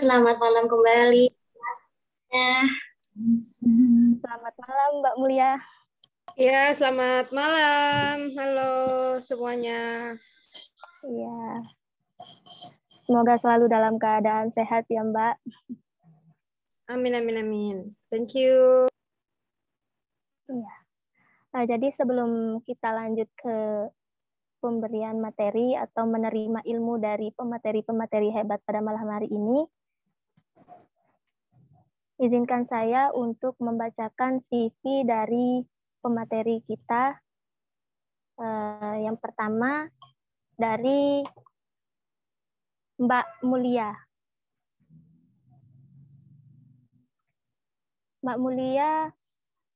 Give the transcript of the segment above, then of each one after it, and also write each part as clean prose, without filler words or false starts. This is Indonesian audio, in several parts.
selamat malam kembali. Ya, Selamat malam, Mbak Mulia. Ya, selamat malam. Halo semuanya. Iya. Semoga selalu dalam keadaan sehat ya, Mbak. Amin, amin, amin. Thank you. Iya. Nah, jadi sebelum kita lanjut ke pemberian materi atau menerima ilmu dari pemateri-pemateri hebat pada malam hari ini, izinkan saya untuk membacakan CV dari pemateri kita. Yang pertama dari Mbak Mulia. Mbak Mulia,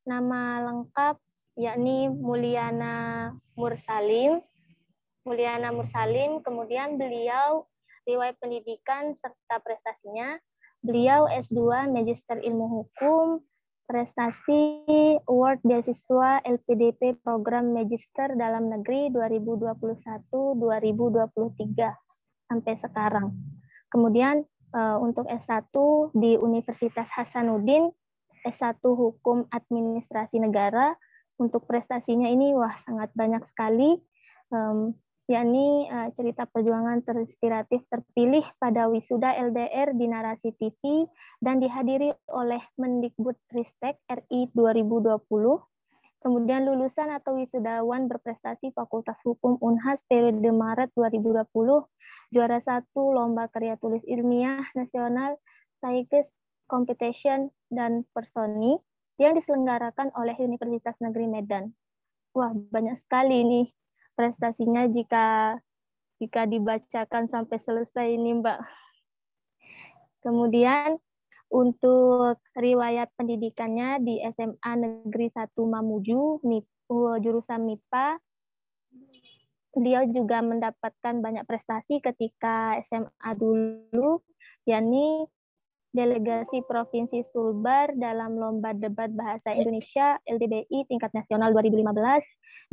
nama lengkap yakni Mulyana Mursalim. Kemudian beliau riwayat pendidikan serta prestasinya. Beliau S2 Magister Ilmu Hukum, prestasi Award Beasiswa LPDP Program Magister Dalam Negeri 2021-2023 sampai sekarang. Kemudian untuk S1 di Universitas Hasanuddin, S1 Hukum Administrasi Negara. Untuk prestasinya ini sangat banyak sekali, yakni cerita perjuangan terinspiratif terpilih pada wisuda LDR di Narasi TV dan dihadiri oleh Mendikbudristek RI 2020. Kemudian lulusan atau wisudawan berprestasi Fakultas Hukum Unhas periode Maret 2020, juara 1 Lomba Karya Tulis Ilmiah Nasional Science Competition dan Personi yang diselenggarakan oleh Universitas Negeri Medan. Wah, banyak sekali ini prestasinya jika dibacakan sampai selesai ini, Mbak. Kemudian untuk riwayat pendidikannya di SMA Negeri 1 Mamuju, jurusan MIPA, beliau juga mendapatkan banyak prestasi ketika SMA dulu, yakni delegasi Provinsi Sulbar dalam Lomba Debat Bahasa Indonesia LDBI tingkat nasional 2015,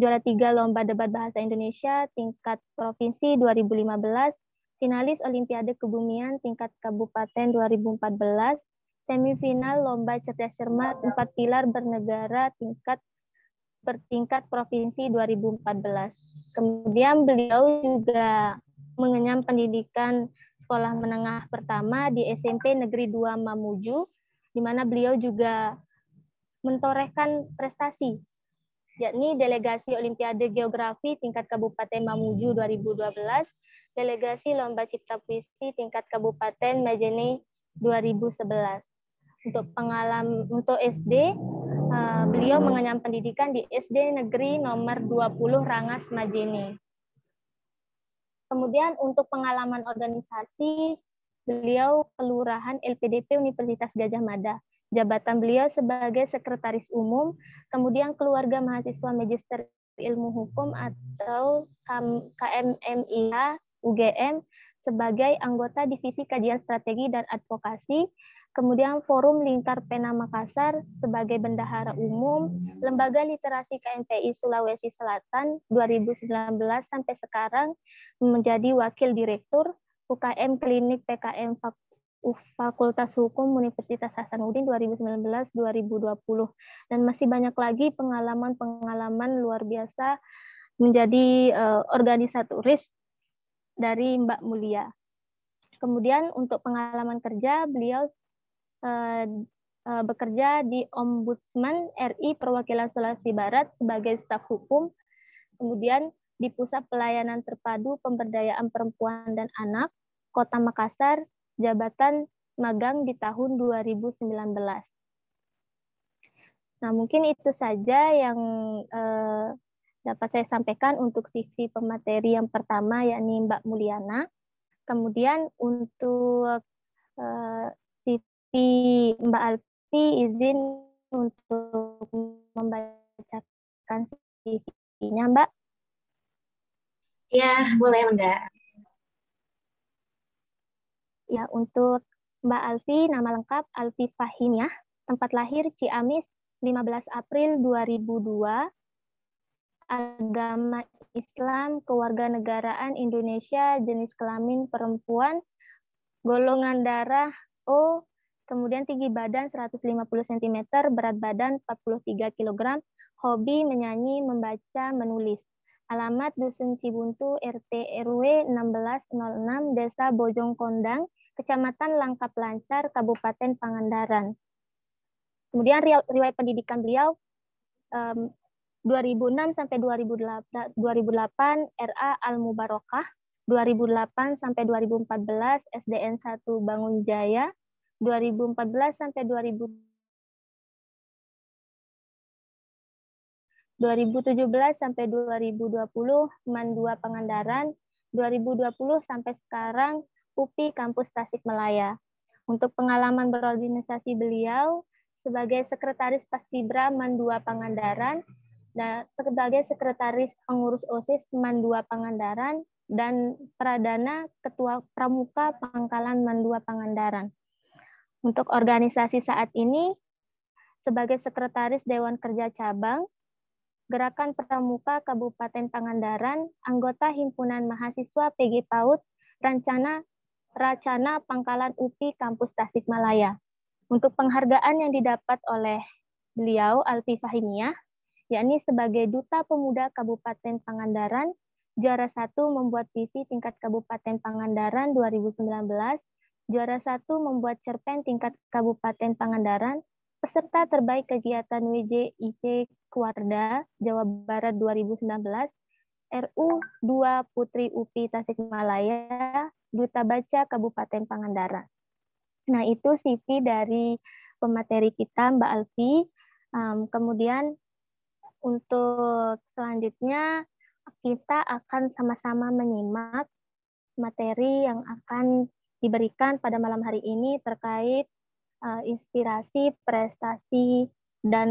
juara 3 Lomba Debat Bahasa Indonesia tingkat Provinsi 2015, finalis Olimpiade Kebumian tingkat Kabupaten 2014, semifinal Lomba Cerdas Cermat 4 Pilar Bernegara bertingkat Provinsi 2014. Kemudian beliau juga mengenyam pendidikan sekolah menengah pertama di SMP Negeri 2 Mamuju, di mana beliau juga mentorehkan prestasi, yakni delegasi Olimpiade Geografi tingkat Kabupaten Mamuju 2012, delegasi Lomba Cipta Puisi tingkat Kabupaten Majene 2011. Untuk SD, beliau mengenyam pendidikan di SD Negeri nomor 20 Rangas Majene. Kemudian untuk pengalaman organisasi, beliau kelurahan LPDP Universitas Gadjah Mada. Jabatan beliau sebagai sekretaris umum, kemudian keluarga mahasiswa Magister Ilmu Hukum atau KMMIH UGM sebagai anggota Divisi Kajian Strategi dan Advokasi, kemudian Forum Lingkar Pena Makassar sebagai bendahara umum, Lembaga Literasi KMPI Sulawesi Selatan 2019 sampai sekarang menjadi wakil direktur UKM Klinik PKM Fakultas Hukum Universitas Hasanuddin 2019-2020, dan masih banyak lagi pengalaman-pengalaman luar biasa menjadi organisatoris dari Mbak Mulia. Kemudian untuk pengalaman kerja, beliau bekerja di Ombudsman RI Perwakilan Sulawesi Barat sebagai staf hukum, kemudian di Pusat Pelayanan Terpadu Pemberdayaan Perempuan dan Anak, Kota Makassar, jabatan magang di tahun 2019. Nah, mungkin itu saja yang dapat saya sampaikan untuk CV pemateri yang pertama, yakni Mbak Mulyana. Kemudian untuk CV Mbak Alfi, izin untuk membacakan CV-nya, Mbak. Ya, boleh, Mbak. Ya, untuk Mbak Alfi, nama lengkap Alfi Fahimiah, tempat lahir Ciamis, 15 April 2002, agama Islam, kewarganegaraan Indonesia, jenis kelamin perempuan, golongan darah O, kemudian tinggi badan 150 cm, berat badan 43 kg, hobi menyanyi, membaca, menulis. Alamat Dusun Cibuntu, RT RW 1606, Desa Bojong Kondang, Kecamatan Langkap Lancar, Kabupaten Pangandaran. Kemudian riwayat pendidikan beliau 2006 sampai 2008 RA Al Mubarokah, 2008 sampai 2014 SDN 1 Bangun Jaya, 2014 sampai 2017 sampai 2020 MAN 2 Pangandaran, 2020 sampai sekarang UPI Kampus Tasikmalaya. Untuk pengalaman berorganisasi beliau sebagai sekretaris Paskibra MAN 2 Pangandaran, dan sebagai sekretaris pengurus OSIS MAN 2 Pangandaran, dan Pradana Ketua Pramuka Pangkalan MAN 2 Pangandaran. Untuk organisasi saat ini sebagai sekretaris Dewan Kerja Cabang, Gerakan Pramuka Kabupaten Pangandaran, anggota Himpunan Mahasiswa PG PAUD, Racana Pangkalan UPI Kampus Tasikmalaya. Untuk penghargaan yang didapat oleh beliau, Alfi Fahimiyah, yakni sebagai Duta Pemuda Kabupaten Pangandaran, juara 1 membuat visi tingkat Kabupaten Pangandaran 2019, juara 1 membuat cerpen tingkat Kabupaten Pangandaran, peserta terbaik kegiatan WJIC Kuarda Jawa Barat 2019, RU 2 Putri UPI Tasikmalaya, Duta Baca Kabupaten Pangandaran. Nah, itu CV dari pemateri kita, Mbak Alfi. Kemudian untuk selanjutnya kita akan sama-sama menyimak materi yang akan diberikan pada malam hari ini terkait inspirasi, prestasi, dan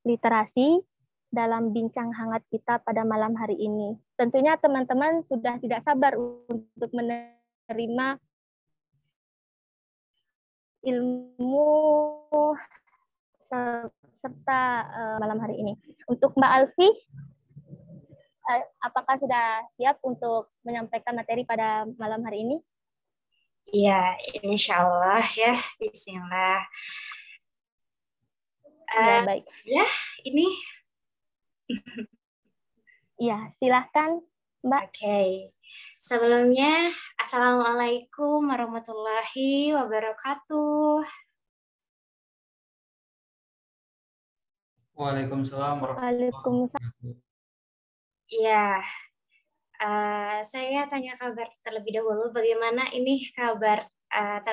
literasi dalam bincang hangat kita pada malam hari ini. Tentunya teman-teman sudah tidak sabar untuk menerima ilmu serta malam hari ini. Untuk Mbak Alfi, apakah sudah siap untuk menyampaikan materi pada malam hari ini? Iya, insya Allah ya. Bismillah. Ya, baik. Ya, ini. Ya, silahkan, Mbak. Oke. Sebelumnya, Assalamualaikum warahmatullahi wabarakatuh. Waalaikumsalam warahmatullahi wabarakatuh. Iya. Saya tanya kabar terlebih dahulu. Bagaimana ini kabar?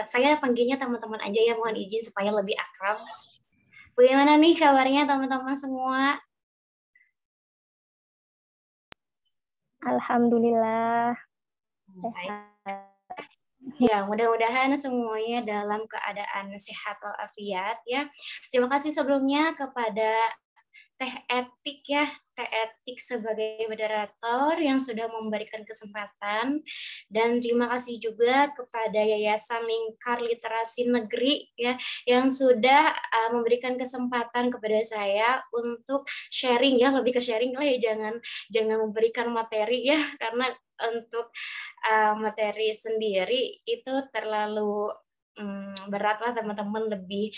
Saya panggilnya teman-teman aja ya, mohon izin supaya lebih akrab. Bagaimana nih kabarnya teman-teman semua? Alhamdulillah. Ya, mudah-mudahan semuanya dalam keadaan sehat walafiat ya. Terima kasih sebelumnya kepada Teh Etik ya, Teh Etik sebagai moderator yang sudah memberikan kesempatan, dan terima kasih juga kepada Yayasan Lingkar Literasi Negeri ya yang sudah memberikan kesempatan kepada saya untuk sharing ya, lebih ke sharing lah ya, jangan memberikan materi ya, karena untuk materi sendiri itu terlalu beratlah, teman-teman lebih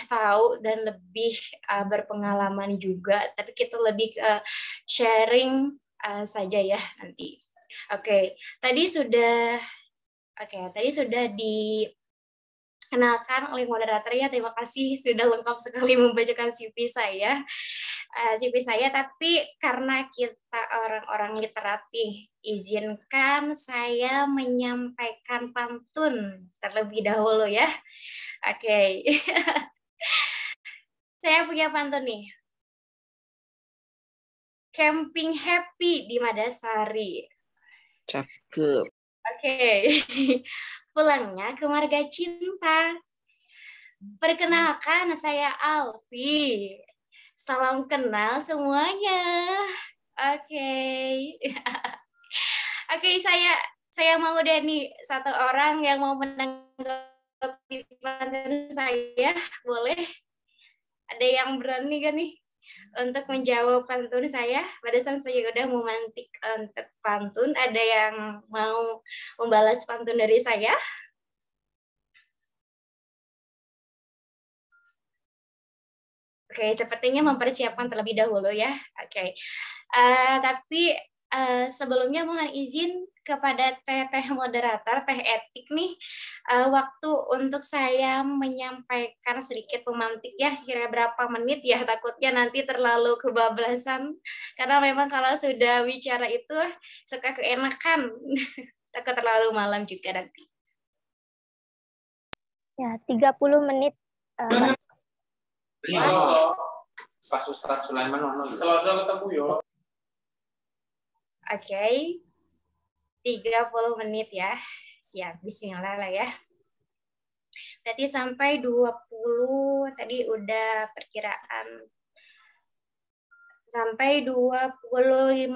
tahu dan lebih berpengalaman juga, tapi kita lebih sharing saja ya nanti. Tadi sudah dikenalkan oleh moderator ya, terima kasih sudah lengkap sekali membacakan CV saya. Tapi karena kita orang-orang literat nih, izinkan saya menyampaikan pantun terlebih dahulu ya. Saya punya pantun nih. Camping happy di Madasari. Cakep. Pulangnya ke Marga Cinta. Perkenalkan, saya Alfi. Salam kenal semuanya. Saya mau deh nih satu orang yang mau menanggapi pantun saya, boleh? Ada yang berani gak nih? untuk menjawab pantun saya. Barusan saya udah memantik untuk pantun. Ada yang mau membalas pantun dari saya? Oke, sepertinya mempersiapkan terlebih dahulu ya. Oke, tapi sebelumnya mohon izin kepada teh moderator, teh etik nih, waktu untuk saya menyampaikan sedikit pemantik ya, kira berapa menit ya, takutnya nanti terlalu kebablasan, karena memang kalau sudah bicara itu suka keenakan, takut terlalu malam juga nanti. Ya, 30 menit. Pas Ustaz Sulaiman selalu ketemu yo. Oke. 30 menit ya. Siap, bismillah lah ya. Berarti sampai 20 tadi udah perkiraan sampai 20.50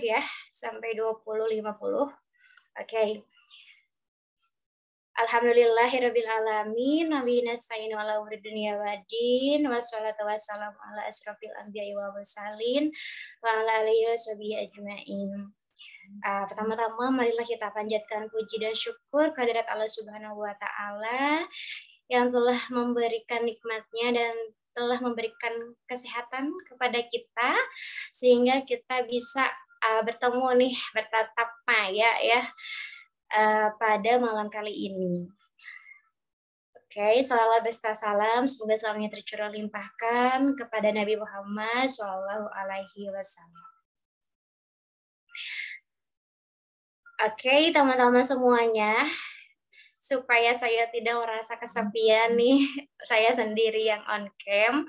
ya. Sampai 20.50. Oke. Alhamdulillahirabbil alamin wa nasta'inu ala umuri dunya waddin wassalatu wassalamu ala asrofil anbiya'i wa mursalin wa ala alihi washabihi ajmain. Pertama-tama marilah kita panjatkan puji dan syukur kehadirat Allah Subhanahu wa taala yang telah memberikan nikmatnya dan telah memberikan kesehatan kepada kita sehingga kita bisa bertemu nih bertatap maya ya pada malam kali ini. Oke, salawat beserta salam, semoga salamnya tercurah limpahkan kepada Nabi Muhammad SAW. Oke, teman-teman semuanya, supaya saya tidak merasa kesepian nih, saya sendiri yang on cam.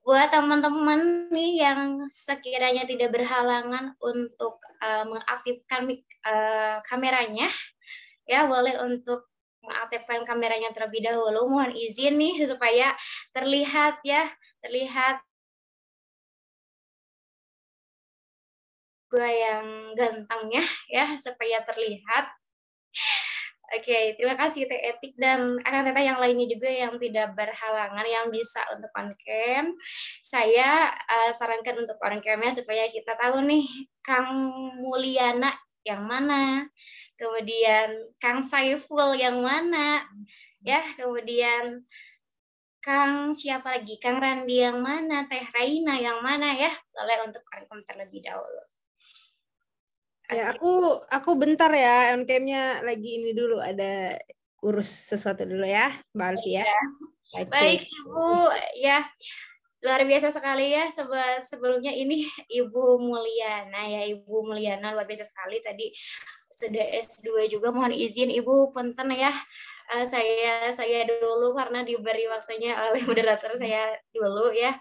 Buat teman-teman nih yang sekiranya tidak berhalangan untuk mengaktifkan kameranya, ya boleh untuk mengaktifkan kameranya terlebih dahulu. Mohon izin nih supaya terlihat gue yang gantengnya ya supaya terlihat. Oke, terima kasih Teh Etik dan akan-akan yang lainnya juga yang tidak berhalangan yang bisa untuk on cam. Saya sarankan untuk on cam-nya supaya kita tahu nih Kang Mulyana yang mana, kemudian Kang Saiful yang mana, ya, kemudian Kang siapa lagi, Kang Randi yang mana, Teh Raina yang mana ya, boleh untuk on cam terlebih dahulu. Ya, aku bentar ya, on cam-nya lagi ini dulu, ada urus sesuatu dulu ya, Mbak Alfi ya. Okay. Baik Ibu, ya luar biasa sekali ya sebelumnya ini Ibu Mulyana ya, Ibu Mulyana luar biasa sekali tadi sudah S2 juga, mohon izin Ibu punten ya. Saya dulu karena diberi waktunya oleh moderator saya dulu ya.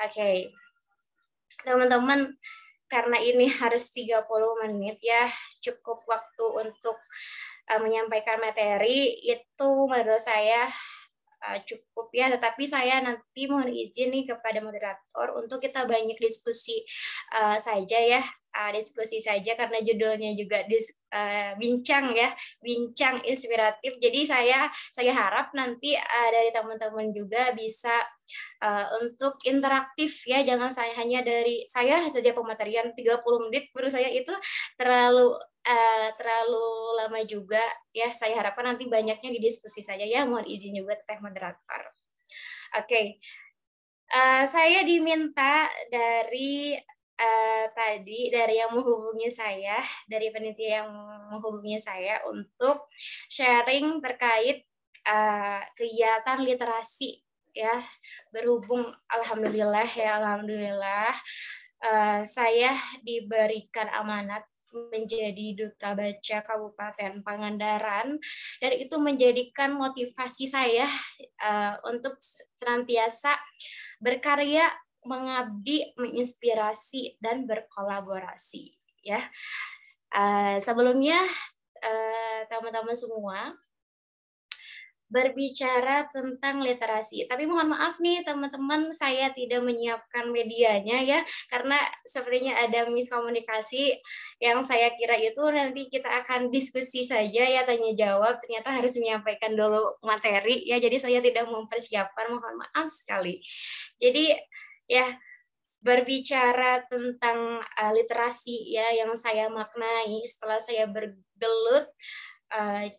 Oke. Teman-teman, karena ini harus 30 menit ya, cukup waktu untuk menyampaikan materi itu menurut saya cukup ya, tetapi saya nanti mohon izin nih kepada moderator untuk kita banyak diskusi saja ya, diskusi saja karena judulnya juga bincang ya, bincang inspiratif. Jadi saya harap nanti dari teman-teman juga bisa untuk interaktif ya, jangan hanya dari saya saja pematerian 30 menit menurut saya itu terlalu lama juga ya. Saya harapkan nanti banyaknya di diskusi saja ya, mohon izin juga Teh moderator. Oke. Saya diminta dari tadi dari yang menghubungi saya, dari panitia yang menghubungi saya untuk sharing terkait kegiatan literasi ya, berhubung alhamdulillah saya diberikan amanat menjadi duta baca Kabupaten Pangandaran, dan itu menjadikan motivasi saya untuk senantiasa berkarya, mengabdi, menginspirasi dan berkolaborasi ya. Sebelumnya teman-teman semua, berbicara tentang literasi. Tapi mohon maaf nih teman-teman, saya tidak menyiapkan medianya ya, karena sepertinya ada miskomunikasi. Yang saya kira itu nanti kita akan diskusi saja ya, tanya jawab, ternyata harus menyampaikan dulu materi ya, jadi saya tidak mempersiapkan, mohon maaf sekali. Jadi ya, berbicara tentang literasi ya, yang saya maknai setelah saya bergelut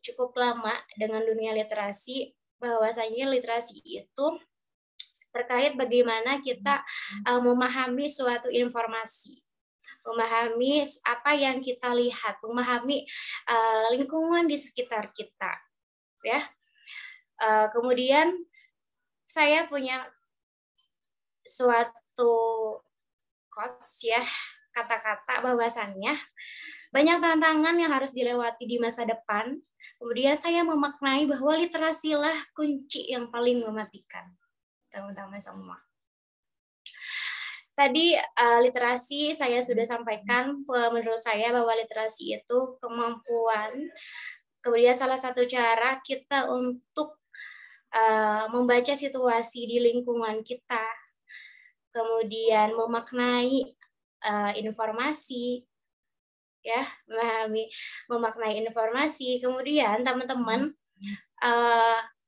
cukup lama dengan dunia literasi, bahwasanya literasi itu terkait bagaimana kita memahami suatu informasi, memahami apa yang kita lihat, memahami lingkungan di sekitar kita, ya. Kemudian saya punya suatu quotes ya, kata-kata bahwasannya banyak tantangan yang harus dilewati di masa depan. Kemudian saya memaknai bahwa literasilah kunci yang paling mematikan. Teman-teman semua. Tadi literasi saya sudah sampaikan, menurut saya bahwa literasi itu kemampuan. Kemudian salah satu cara kita untuk membaca situasi di lingkungan kita. Kemudian memaknai informasi, ya, memaknai informasi. Kemudian teman-teman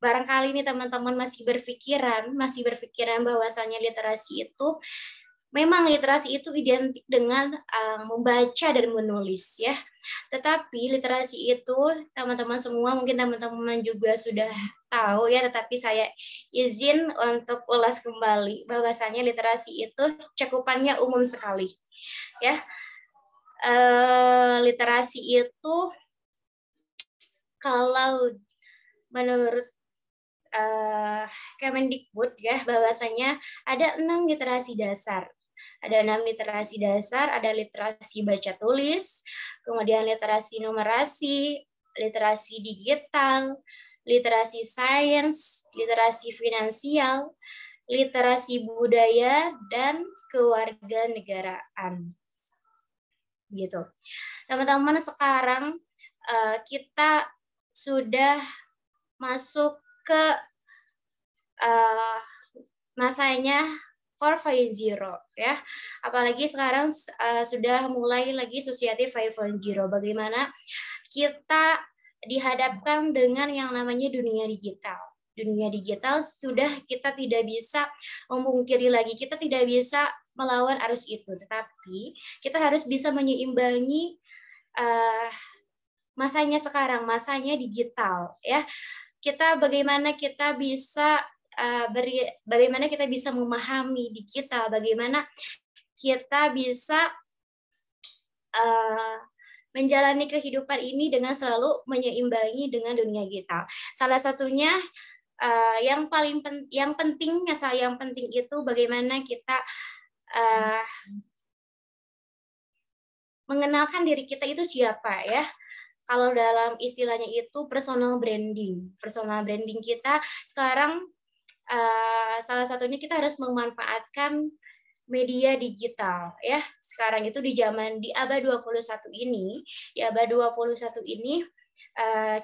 barangkali ini teman-teman masih berpikiran bahwasannya literasi itu memang literasi itu identik dengan membaca dan menulis ya. Tetapi literasi itu teman-teman semua mungkin teman-teman juga sudah tahu ya, tetapi saya izin untuk ulas kembali bahwasannya literasi itu cakupannya umum sekali ya. Literasi itu kalau menurut Kemendikbud ya, bahwasanya ada 6 literasi dasar. Ada 6 literasi dasar, ada literasi baca tulis, kemudian literasi numerasi, literasi digital, literasi sains, literasi finansial, literasi budaya, dan kewarganegaraan. Gitu. Teman-teman, sekarang kita sudah masuk ke masanya 4.0 ya. Apalagi sekarang sudah mulai lagi Society 5.0. Bagaimana kita dihadapkan dengan yang namanya dunia digital. Dunia digital sudah kita tidak bisa memungkiri lagi, kita tidak bisa melawan arus itu, tetapi kita harus bisa menyeimbangi masanya sekarang, masanya digital ya. Bagaimana kita bisa memahami digital, bagaimana kita bisa menjalani kehidupan ini dengan selalu menyeimbangi dengan dunia digital. Salah satunya yang penting itu bagaimana kita mengenalkan diri kita itu siapa ya. Kalau dalam istilahnya itu personal branding. Personal branding kita sekarang salah satunya kita harus memanfaatkan media digital ya. Sekarang itu di abad 21 ini,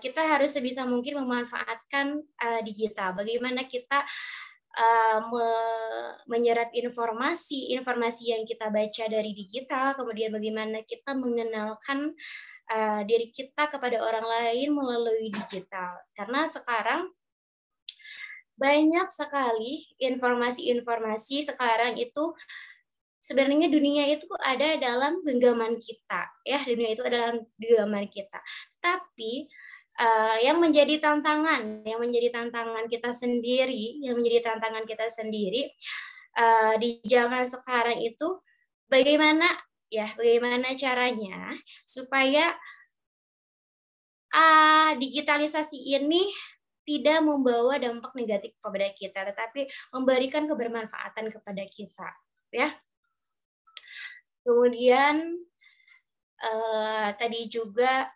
kita harus sebisa mungkin memanfaatkan digital. Bagaimana kita menyerap informasi yang kita baca dari digital, kemudian bagaimana kita mengenalkan diri kita kepada orang lain melalui digital. Karena sekarang banyak sekali informasi sekarang itu sebenarnya dunia itu ada dalam genggaman kita ya, dunia itu ada dalam genggaman kita. Tapi yang menjadi tantangan kita sendiri di zaman sekarang itu bagaimana caranya supaya digitalisasi ini tidak membawa dampak negatif kepada kita, tetapi memberikan kebermanfaatan kepada kita ya. Kemudian tadi juga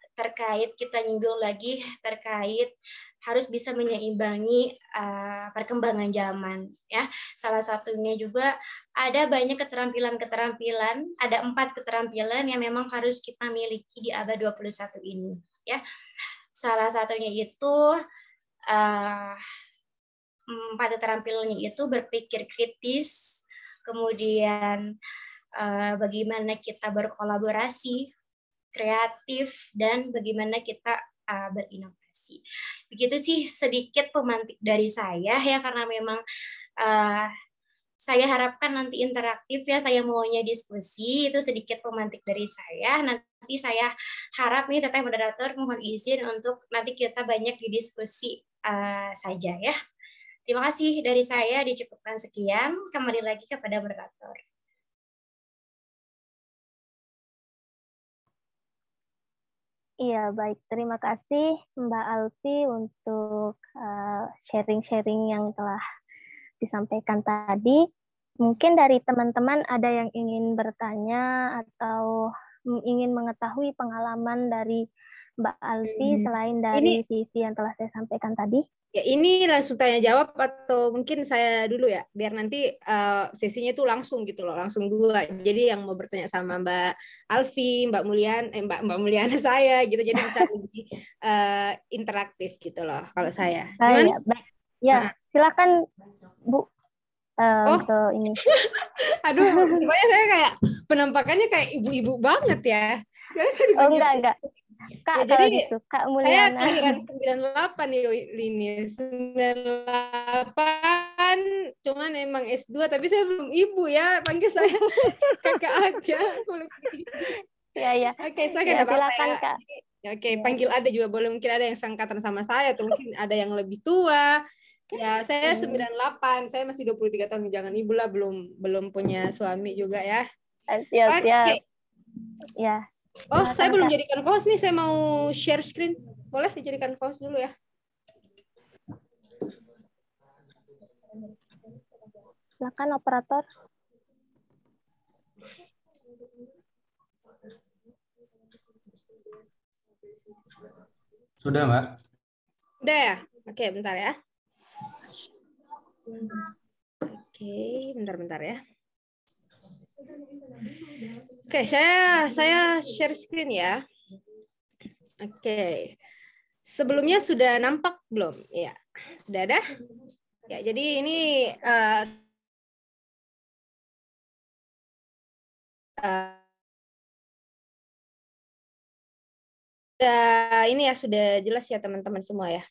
kita nyinggung lagi terkait harus bisa menyeimbangi perkembangan zaman ya. Salah satunya juga ada banyak keterampilan, ada 4 keterampilan yang memang harus kita miliki di abad 21 ini ya. Salah satunya itu pada terampilannya itu berpikir kritis, kemudian bagaimana kita berkolaborasi, kreatif, dan bagaimana kita berinovasi. Begitu sih sedikit pemantik dari saya ya, karena memang saya harapkan nanti interaktif ya, saya maunya diskusi, itu sedikit pemantik dari saya. Nanti saya harap nih Teteh moderator mohon izin untuk nanti kita banyak didiskusi saja ya. Terima kasih dari saya, dicukupkan sekian. Kembali lagi kepada moderator. Iya, baik. Terima kasih Mbak Alfi untuk sharing-sharing yang telah disampaikan tadi. Mungkin dari teman-teman ada yang ingin bertanya atau ingin mengetahui pengalaman dari Mbak Alfi selain dari CV yang telah saya sampaikan tadi. Ya, ini langsung tanya jawab atau mungkin saya dulu ya, biar nanti sesinya itu langsung gitu loh, langsung dua. Jadi yang mau bertanya sama Mbak Alfi, Mbak Mulyana saya gitu, jadi bisa lebih interaktif gitu loh kalau saya. Gimana? Baik. Ya, silakan Bu. Untuk ini. Aduh, pokoknya saya kayak penampakannya kayak ibu-ibu banget ya. Oh, enggak. Kak, ya, jadi gitu, Kak Mulyana. Saya kelahiran 98 nih ini. 98, cuman emang S2, tapi saya belum ibu ya. Panggil saya kakak aja. Ya. Oke, saya ya, silakan ya. Kak. Oke, panggil ada juga boleh. Mungkin ada yang seangkatan sama saya, atau mungkin ada yang lebih tua. Ya, saya 98, saya masih 23 tahun, jangan ibu lah, belum punya suami juga ya. Siap. Ya. Oh, saya belum jadikan host nih, saya mau share screen. Boleh dijadikan host dulu ya? Silakan operator. Sudah, Mbak? Udah ya? Oke, bentar ya. Oke, bentar ya. Oke, saya share screen ya. Oke. Sebelumnya sudah nampak belum? Ya, sudah ada? Ya, jadi ini ini ya, sudah jelas ya teman-teman semua ya.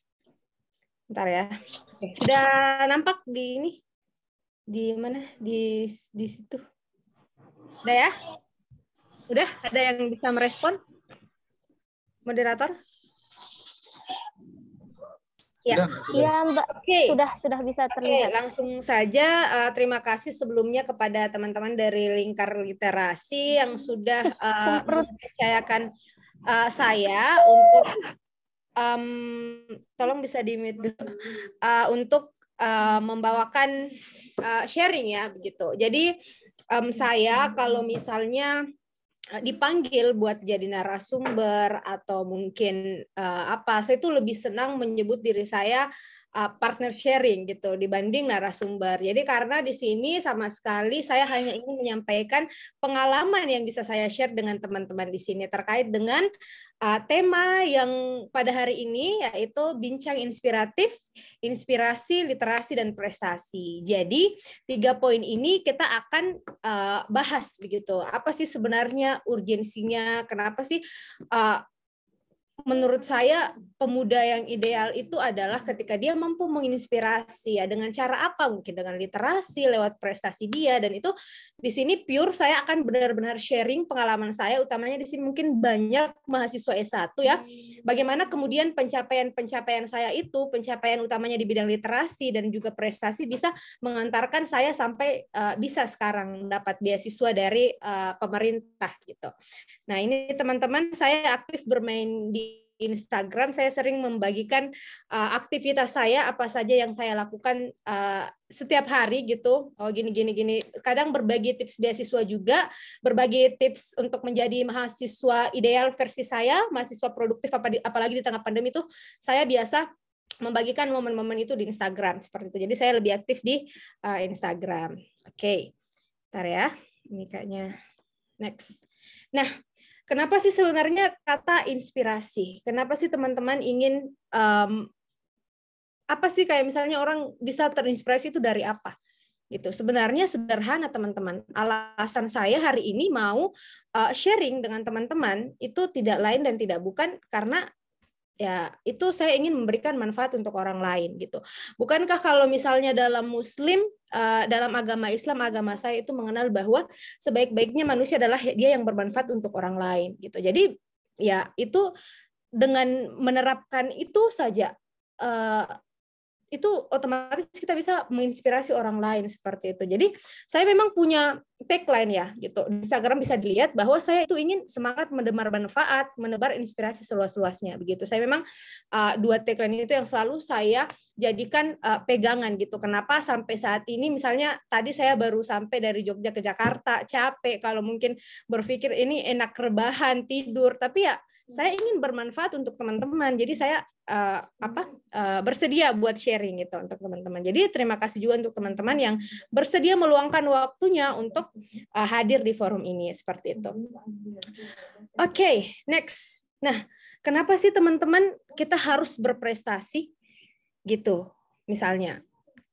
Bentar ya. Oke. Sudah nampak di ini? Di mana? Di situ. Udah ya? Udah? Ada yang bisa merespon? Moderator? Ya, Mbak. Okay. Sudah bisa terlihat. Oke, langsung saja terima kasih sebelumnya kepada teman-teman dari Lingkar Literasi yang sudah mempercayakan saya untuk tolong bisa di-mute dulu, untuk membawakan sharing ya begitu. Jadi saya kalau misalnya dipanggil buat jadi narasumber atau mungkin saya itu lebih senang menyebut diri saya partner sharing gitu dibanding narasumber. Jadi karena di sini sama sekali saya hanya ingin menyampaikan pengalaman yang bisa saya share dengan teman-teman di sini terkait dengan tema yang pada hari ini yaitu bincang inspiratif, inspirasi, literasi dan prestasi. Jadi 3 poin ini kita akan bahas begitu. Apa sih sebenarnya urgensinya? Kenapa sih menurut saya pemuda yang ideal itu adalah ketika dia mampu menginspirasi ya dengan cara apa, mungkin dengan literasi lewat prestasi dia, dan itu di sini pure saya akan benar-benar sharing pengalaman saya, utamanya di sini mungkin banyak mahasiswa S1 ya, bagaimana kemudian pencapaian saya itu, pencapaian utamanya di bidang literasi dan juga prestasi bisa mengantarkan saya sampai bisa sekarang dapat beasiswa dari pemerintah gitu. Nah, ini teman-teman, saya aktif bermain di Instagram, saya sering membagikan aktivitas saya, apa saja yang saya lakukan setiap hari gitu. Oh, gini. Kadang berbagi tips beasiswa juga, berbagi tips untuk menjadi mahasiswa ideal versi saya, mahasiswa produktif, apalagi di tengah pandemi itu, saya biasa membagikan momen-momen itu di Instagram seperti itu. Jadi saya lebih aktif di Instagram. Oke. Bentar ya. Ini kayaknya next. Nah, kenapa sih sebenarnya kata inspirasi? Kenapa sih teman-teman ingin apa sih kayak misalnya orang bisa terinspirasi itu dari apa? Gitu. Sebenarnya sederhana teman-teman. Alasan saya hari ini mau sharing dengan teman-teman itu tidak lain dan tidak bukan karena ya itu saya ingin memberikan manfaat untuk orang lain gitu. Bukankah kalau misalnya dalam Muslim, dalam agama Islam, agama saya itu mengenal bahwa sebaik-baiknya manusia adalah dia yang bermanfaat untuk orang lain gitu. Jadi ya itu dengan menerapkan itu saja itu otomatis kita bisa menginspirasi orang lain seperti itu. Jadi saya memang punya tagline ya gitu. Di Instagram bisa dilihat bahwa saya itu ingin semangat menebar manfaat, menebar inspirasi seluas-luasnya begitu. Saya memang dua tagline itu yang selalu saya jadikan pegangan gitu. Kenapa sampai saat ini misalnya tadi saya baru sampai dari Jogja ke Jakarta, capek kalau mungkin berpikir ini enak rebahan, tidur, tapi ya saya ingin bermanfaat untuk teman-teman. Jadi saya bersedia buat sharing gitu untuk teman-teman. Jadi terima kasih juga untuk teman-teman yang bersedia meluangkan waktunya untuk hadir di forum ini seperti itu. Oke, next. Nah, kenapa sih teman-teman kita harus berprestasi gitu? Misalnya,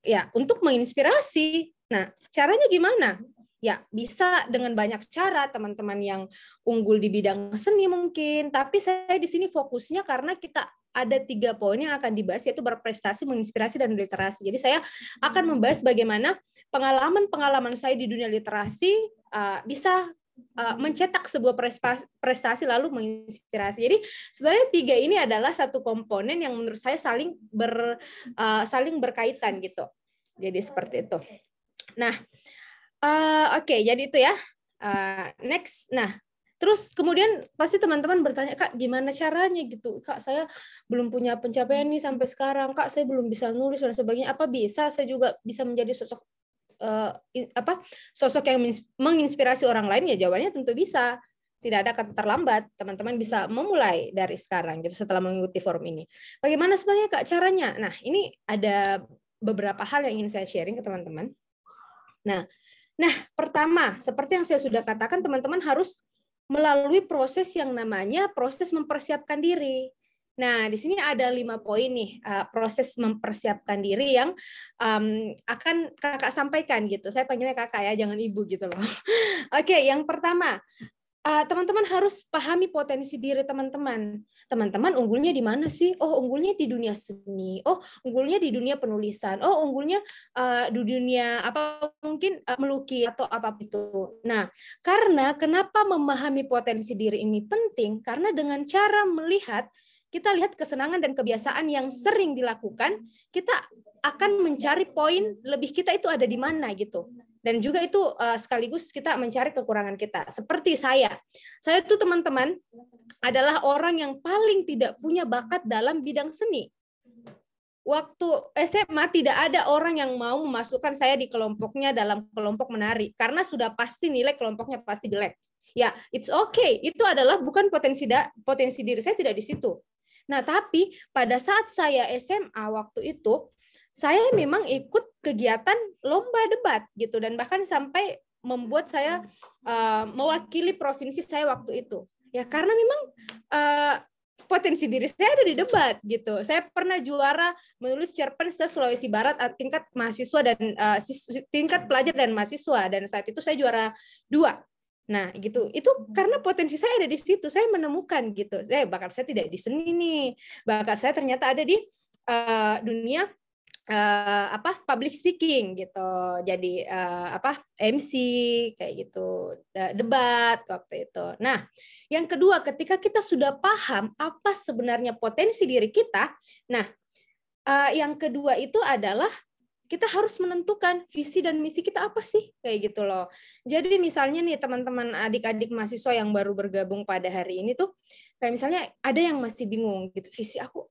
ya untuk menginspirasi. Nah, caranya gimana? Ya, bisa dengan banyak cara, teman-teman yang unggul di bidang seni mungkin, tapi saya di sini fokusnya karena kita ada 3 poin yang akan dibahas, yaitu berprestasi, menginspirasi, dan literasi. Jadi saya akan membahas bagaimana pengalaman-pengalaman saya di dunia literasi bisa mencetak sebuah prestasi lalu menginspirasi. Jadi sebenarnya 3 ini adalah satu komponen yang menurut saya saling berkaitan gitu. Jadi seperti itu. Nah, oke, jadi itu ya. Next. Nah, terus kemudian pasti teman-teman bertanya, Kak, gimana caranya gitu? Kak, saya belum punya pencapaian nih sampai sekarang. Kak, saya belum bisa nulis dan sebagainya. Apa bisa saya juga bisa menjadi sosok sosok yang menginspirasi orang lain? Ya jawabannya tentu bisa. Tidak ada kata terlambat. Teman-teman bisa memulai dari sekarang gitu setelah mengikuti forum ini. Bagaimana sebenarnya Kak caranya? Nah, ini ada beberapa hal yang ingin saya sharing ke teman-teman. Nah, pertama, seperti yang saya sudah katakan, teman-teman harus melalui proses yang namanya proses mempersiapkan diri. Nah, di sini ada 5 poin nih, proses mempersiapkan diri yang akan kakak sampaikan gitu. Saya panggilnya kakak ya, jangan ibu gitu loh. Oke, yang pertama, teman-teman harus pahami potensi diri teman-teman. Teman-teman unggulnya di mana sih? Oh, unggulnya di dunia seni. Oh, unggulnya di dunia penulisan. Oh, unggulnya di dunia apa mungkin melukis atau apapun itu. Nah, karena kenapa memahami potensi diri ini penting? Karena dengan cara melihat, kita lihat kesenangan dan kebiasaan yang sering dilakukan, kita akan mencari poin lebih kita itu ada di mana gitu. Dan juga itu sekaligus kita mencari kekurangan kita. Seperti saya itu teman-teman adalah orang yang paling tidak punya bakat dalam bidang seni. Waktu SMA tidak ada orang yang mau memasukkan saya di kelompoknya dalam kelompok menari, karena sudah pasti nilai kelompoknya pasti jelek. Ya, it's okay. Itu adalah bukan potensi diri saya tidak di situ. Nah, tapi pada saat saya SMA waktu itu, saya memang ikut kegiatan lomba debat gitu, dan bahkan sampai membuat saya mewakili provinsi saya waktu itu. Ya karena memang potensi diri saya ada di debat gitu. Saya pernah juara menulis cerpen se-Sulawesi Barat tingkat mahasiswa dan tingkat pelajar dan mahasiswa, dan saat itu saya juara 2. Nah, gitu. Itu karena potensi saya ada di situ. Saya menemukan gitu. Bakat saya tidak di seni nih. Bakat saya ternyata ada di dunia public speaking gitu. Jadi MC kayak gitu, debat waktu itu. Nah, yang kedua, ketika kita sudah paham apa sebenarnya potensi diri kita, nah yang kedua itu adalah kita harus menentukan visi dan misi kita apa sih, kayak gitu loh. Jadi misalnya nih teman-teman adik-adik mahasiswa yang baru bergabung pada hari ini tuh, kayak misalnya ada yang masih bingung gitu, visi aku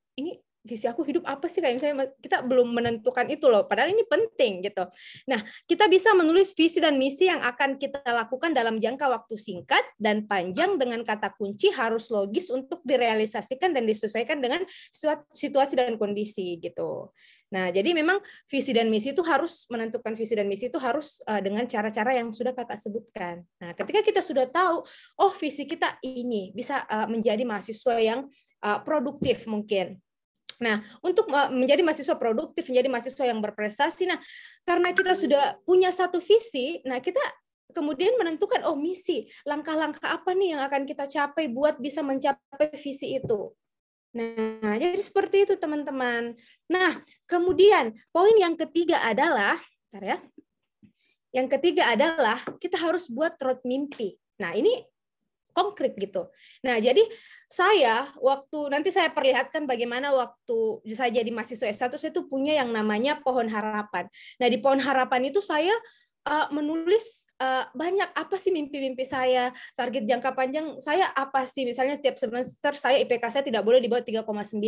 hidup apa sih, kayak misalnya kita belum menentukan itu loh, padahal ini penting gitu. Nah, kita bisa menulis visi dan misi yang akan kita lakukan dalam jangka waktu singkat dan panjang dengan kata kunci harus logis untuk direalisasikan dan disesuaikan dengan situasi dan kondisi gitu. Nah, jadi memang visi dan misi itu harus menentukan visi dan misi itu harus dengan cara-cara yang sudah kakak sebutkan. Nah, ketika kita sudah tahu, oh visi kita ini bisa menjadi mahasiswa yang produktif mungkin. Nah, untuk menjadi mahasiswa produktif, menjadi mahasiswa yang berprestasi, nah karena kita sudah punya satu visi, nah kita kemudian menentukan, oh misi, langkah-langkah apa nih yang akan kita capai buat bisa mencapai visi itu. Nah, jadi seperti itu teman-teman. Nah, kemudian poin yang ketiga adalah, bentar ya. Yang ketiga adalah kita harus buat road mimpi. Nah, ini konkret gitu. Nah, jadi nanti saya perlihatkan bagaimana waktu saya jadi mahasiswa S1, saya tuh punya yang namanya pohon harapan. Nah, di pohon harapan itu saya menulis banyak apa sih mimpi-mimpi saya, target jangka panjang saya apa sih, misalnya tiap semester saya IPK saya tidak boleh di bawah 3,9.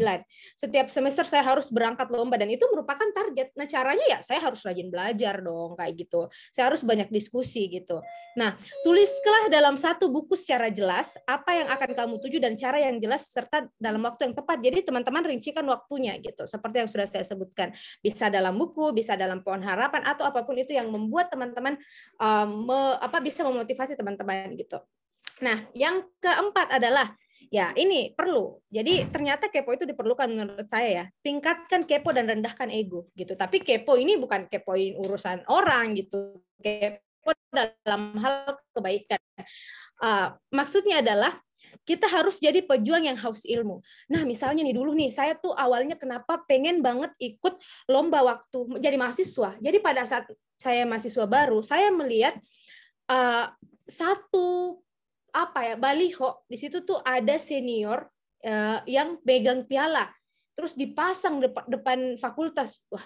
Setiap semester saya harus berangkat lomba dan itu merupakan target. Nah, caranya ya saya harus rajin belajar dong kayak gitu. Saya harus banyak diskusi gitu. Nah, tulislah dalam satu buku secara jelas apa yang akan kamu tuju dan cara yang jelas serta dalam waktu yang tepat. Jadi teman-teman rincikan waktunya gitu. Seperti yang sudah saya sebutkan. Bisa dalam buku, bisa dalam pohon harapan atau apapun itu yang membuat teman-teman bisa memotivasi teman-teman gitu. Nah, yang keempat adalah ya ini perlu. Jadi ternyata kepo itu diperlukan menurut saya ya. Tingkatkan kepo dan rendahkan ego gitu. Tapi kepo ini bukan kepoin urusan orang gitu. Kepo dalam hal kebaikan. Maksudnya adalah kita harus jadi pejuang yang haus ilmu. Nah, misalnya nih dulu nih, saya tuh awalnya kenapa pengen banget ikut lomba waktu jadi mahasiswa. Jadi pada saat saya mahasiswa baru, saya melihat satu baliho di situ tuh ada senior yang pegang piala, terus dipasang depan fakultas. Wah,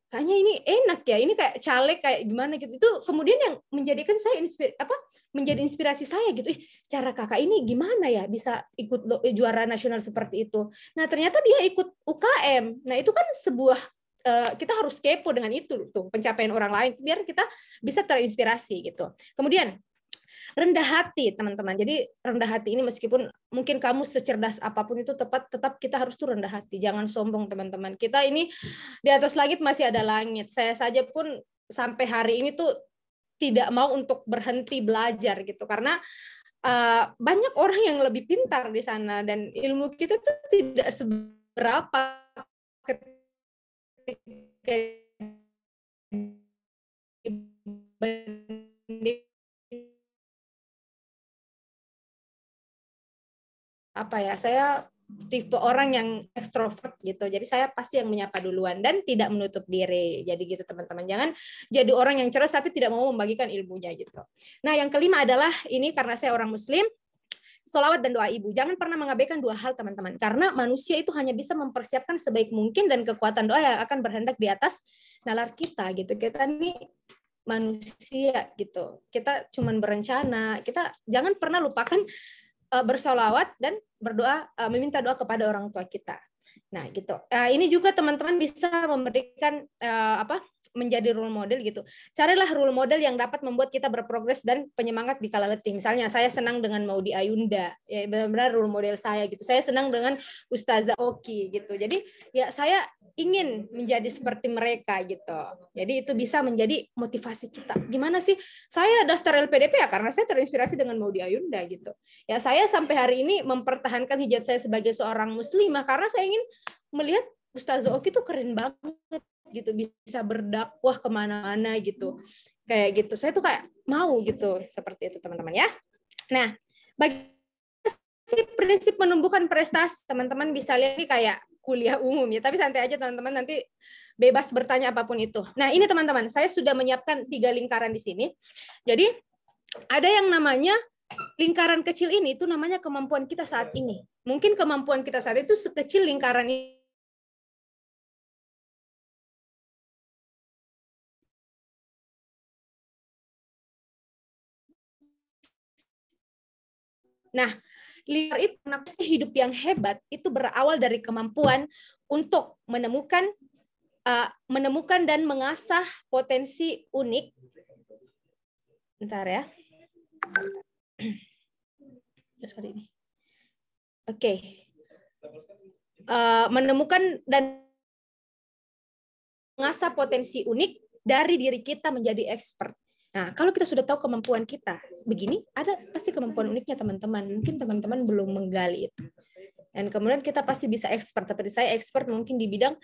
kayaknya ini enak ya, ini kayak caleg kayak gimana gitu. Itu kemudian yang menjadikan saya menjadi inspirasi saya gitu. Cara kakak ini gimana ya bisa ikut juara nasional seperti itu. Nah, ternyata dia ikut UKM. Nah, itu kan sebuah kita harus kepo dengan itu tuh pencapaian orang lain biar kita bisa terinspirasi gitu. Kemudian rendah hati teman-teman. Jadi rendah hati ini meskipun mungkin kamu secerdas apapun itu tetap kita harus tuh rendah hati. Jangan sombong teman-teman. Kita ini di atas langit masih ada langit. Saya saja pun sampai hari ini tuh tidak mau untuk berhenti belajar gitu karena banyak orang yang lebih pintar di sana dan ilmu kita tuh tidak seberapa saya tipe orang yang ekstrovert gitu. Jadi saya pasti yang menyapa duluan dan tidak menutup diri. Jadi gitu teman-teman. Jangan jadi orang yang cerdas tapi tidak mau membagikan ilmunya gitu. Nah, yang kelima adalah ini karena saya orang muslim, sholawat dan doa ibu. Jangan pernah mengabaikan dua hal teman-teman. Karena manusia itu hanya bisa mempersiapkan sebaik mungkin dan kekuatan doa yang akan berhendak di atas nalar kita gitu. Kita nih manusia gitu. Kita cuman berencana. Kita jangan pernah lupakan bersolawat dan berdoa, meminta doa kepada orang tua kita. Nah, gitu. Ini juga teman-teman bisa memberikan menjadi role model gitu. Carilah role model yang dapat membuat kita berprogres dan penyemangat di kala letih. Misalnya saya senang dengan Maudy Ayunda, ya benar-benar role model saya gitu. Saya senang dengan Ustazah Oki gitu. Jadi ya saya ingin menjadi seperti mereka gitu. Jadi itu bisa menjadi motivasi kita. Gimana sih? Saya daftar LPDP ya karena saya terinspirasi dengan Maudy Ayunda gitu. Ya saya sampai hari ini mempertahankan hijab saya sebagai seorang muslimah karena saya ingin melihat Ustazah Oki tuh keren banget gitu, bisa berdakwah kemana-mana gitu, kayak gitu. Saya tuh kayak mau gitu seperti itu teman-teman ya. Nah, bagi prinsip menumbuhkan prestasi teman-teman bisa lihat ini kayak kuliah umum ya, tapi santai aja teman-teman, nanti bebas bertanya apapun itu. Nah, ini teman-teman, saya sudah menyiapkan 3 lingkaran di sini. Jadi ada yang namanya lingkaran kecil ini itu namanya kemampuan kita saat ini. Mungkin kemampuan kita saat itu sekecil lingkaran ini. Nah, lingkar itu hidup yang hebat itu berawal dari kemampuan untuk menemukan dan mengasah potensi unik. Bentar ya. Oke. Menemukan dan mengasah potensi unik dari diri kita menjadi expert. Nah, kalau kita sudah tahu kemampuan kita begini, ada pasti kemampuan uniknya teman-teman. Mungkin teman-teman belum menggali itu. Dan kemudian kita pasti bisa expert. Seperti saya expert mungkin di bidang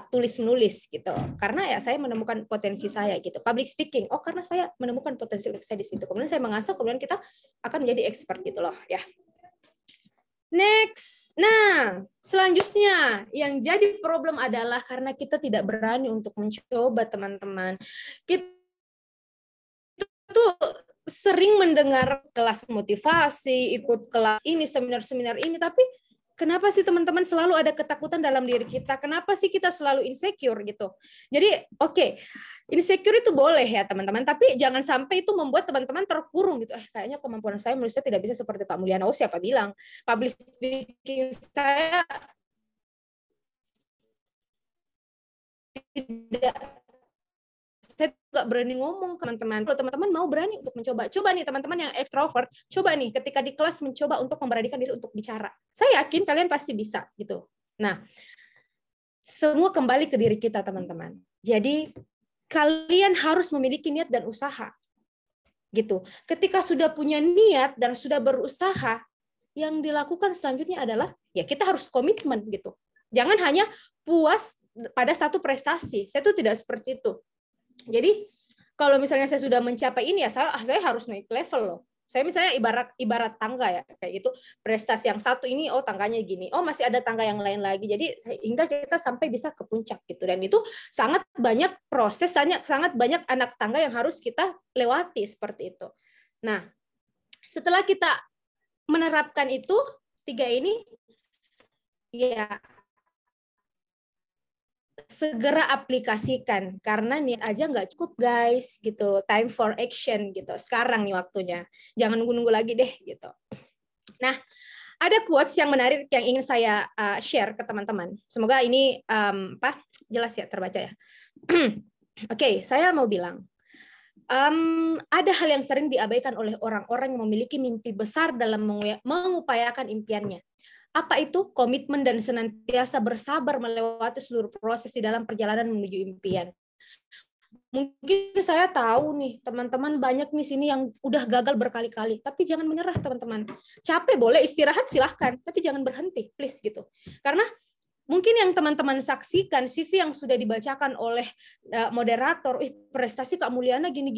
tulis menulis gitu. Karena ya saya menemukan potensi saya gitu. Public speaking, oh karena saya menemukan potensi saya di situ. Kemudian saya mengasah, kemudian kita akan menjadi expert gitu loh ya. Next. Nah, selanjutnya yang jadi problem adalah karena kita tidak berani untuk mencoba, teman-teman. Kita tuh sering mendengar kelas motivasi, ikut kelas ini, seminar-seminar ini, tapi kenapa sih teman-teman selalu ada ketakutan dalam diri kita? Kenapa sih kita selalu insecure gitu? Jadi, oke, insecure itu boleh ya teman-teman, tapi jangan sampai itu membuat teman-teman terkurung gitu. Kayaknya kemampuan saya menulisnya tidak bisa seperti Kak Mulyana. Oh, siapa bilang? Public speaking saya nggak berani ngomong ke teman-teman. Kalau teman-teman mau berani untuk mencoba, coba nih teman-teman yang ekstrovert, coba nih ketika di kelas mencoba untuk memberanikan diri untuk bicara. Saya yakin kalian pasti bisa gitu. Nah, semua kembali ke diri kita teman-teman. Jadi kalian harus memiliki niat dan usaha. Gitu. Ketika sudah punya niat dan sudah berusaha, yang dilakukan selanjutnya adalah ya kita harus komitmen gitu. Jangan hanya puas pada satu prestasi. Saya tuh tidak seperti itu. Jadi kalau misalnya saya sudah mencapai ini ya saya harus naik level loh. Saya misalnya ibarat tangga ya kayak gitu. Prestasi yang satu ini oh tangganya gini. Oh masih ada tangga yang lain lagi. Jadi hingga kita sampai bisa ke puncak gitu. Dan itu sangat banyak proses, sangat banyak anak tangga yang harus kita lewati seperti itu. Nah, setelah kita menerapkan itu 3 ini ya segera aplikasikan karena niat aja nggak cukup guys gitu. Time for action gitu. Sekarang nih waktunya. Jangan nunggu-nunggu lagi deh gitu. Nah, ada quotes yang menarik yang ingin saya share ke teman-teman. Semoga ini jelas ya terbaca ya. Oke, saya mau bilang ada hal yang sering diabaikan oleh orang-orang yang memiliki mimpi besar dalam mengupayakan impiannya. Apa itu? Komitmen dan senantiasa bersabar melewati seluruh proses di dalam perjalanan menuju impian. Mungkin saya tahu nih, teman-teman banyak nih sini yang udah gagal berkali-kali, tapi jangan menyerah teman-teman. Capek boleh istirahat silahkan, tapi jangan berhenti, please gitu. Karena mungkin yang teman-teman saksikan CV yang sudah dibacakan oleh moderator, prestasi Kak Mulyana gini.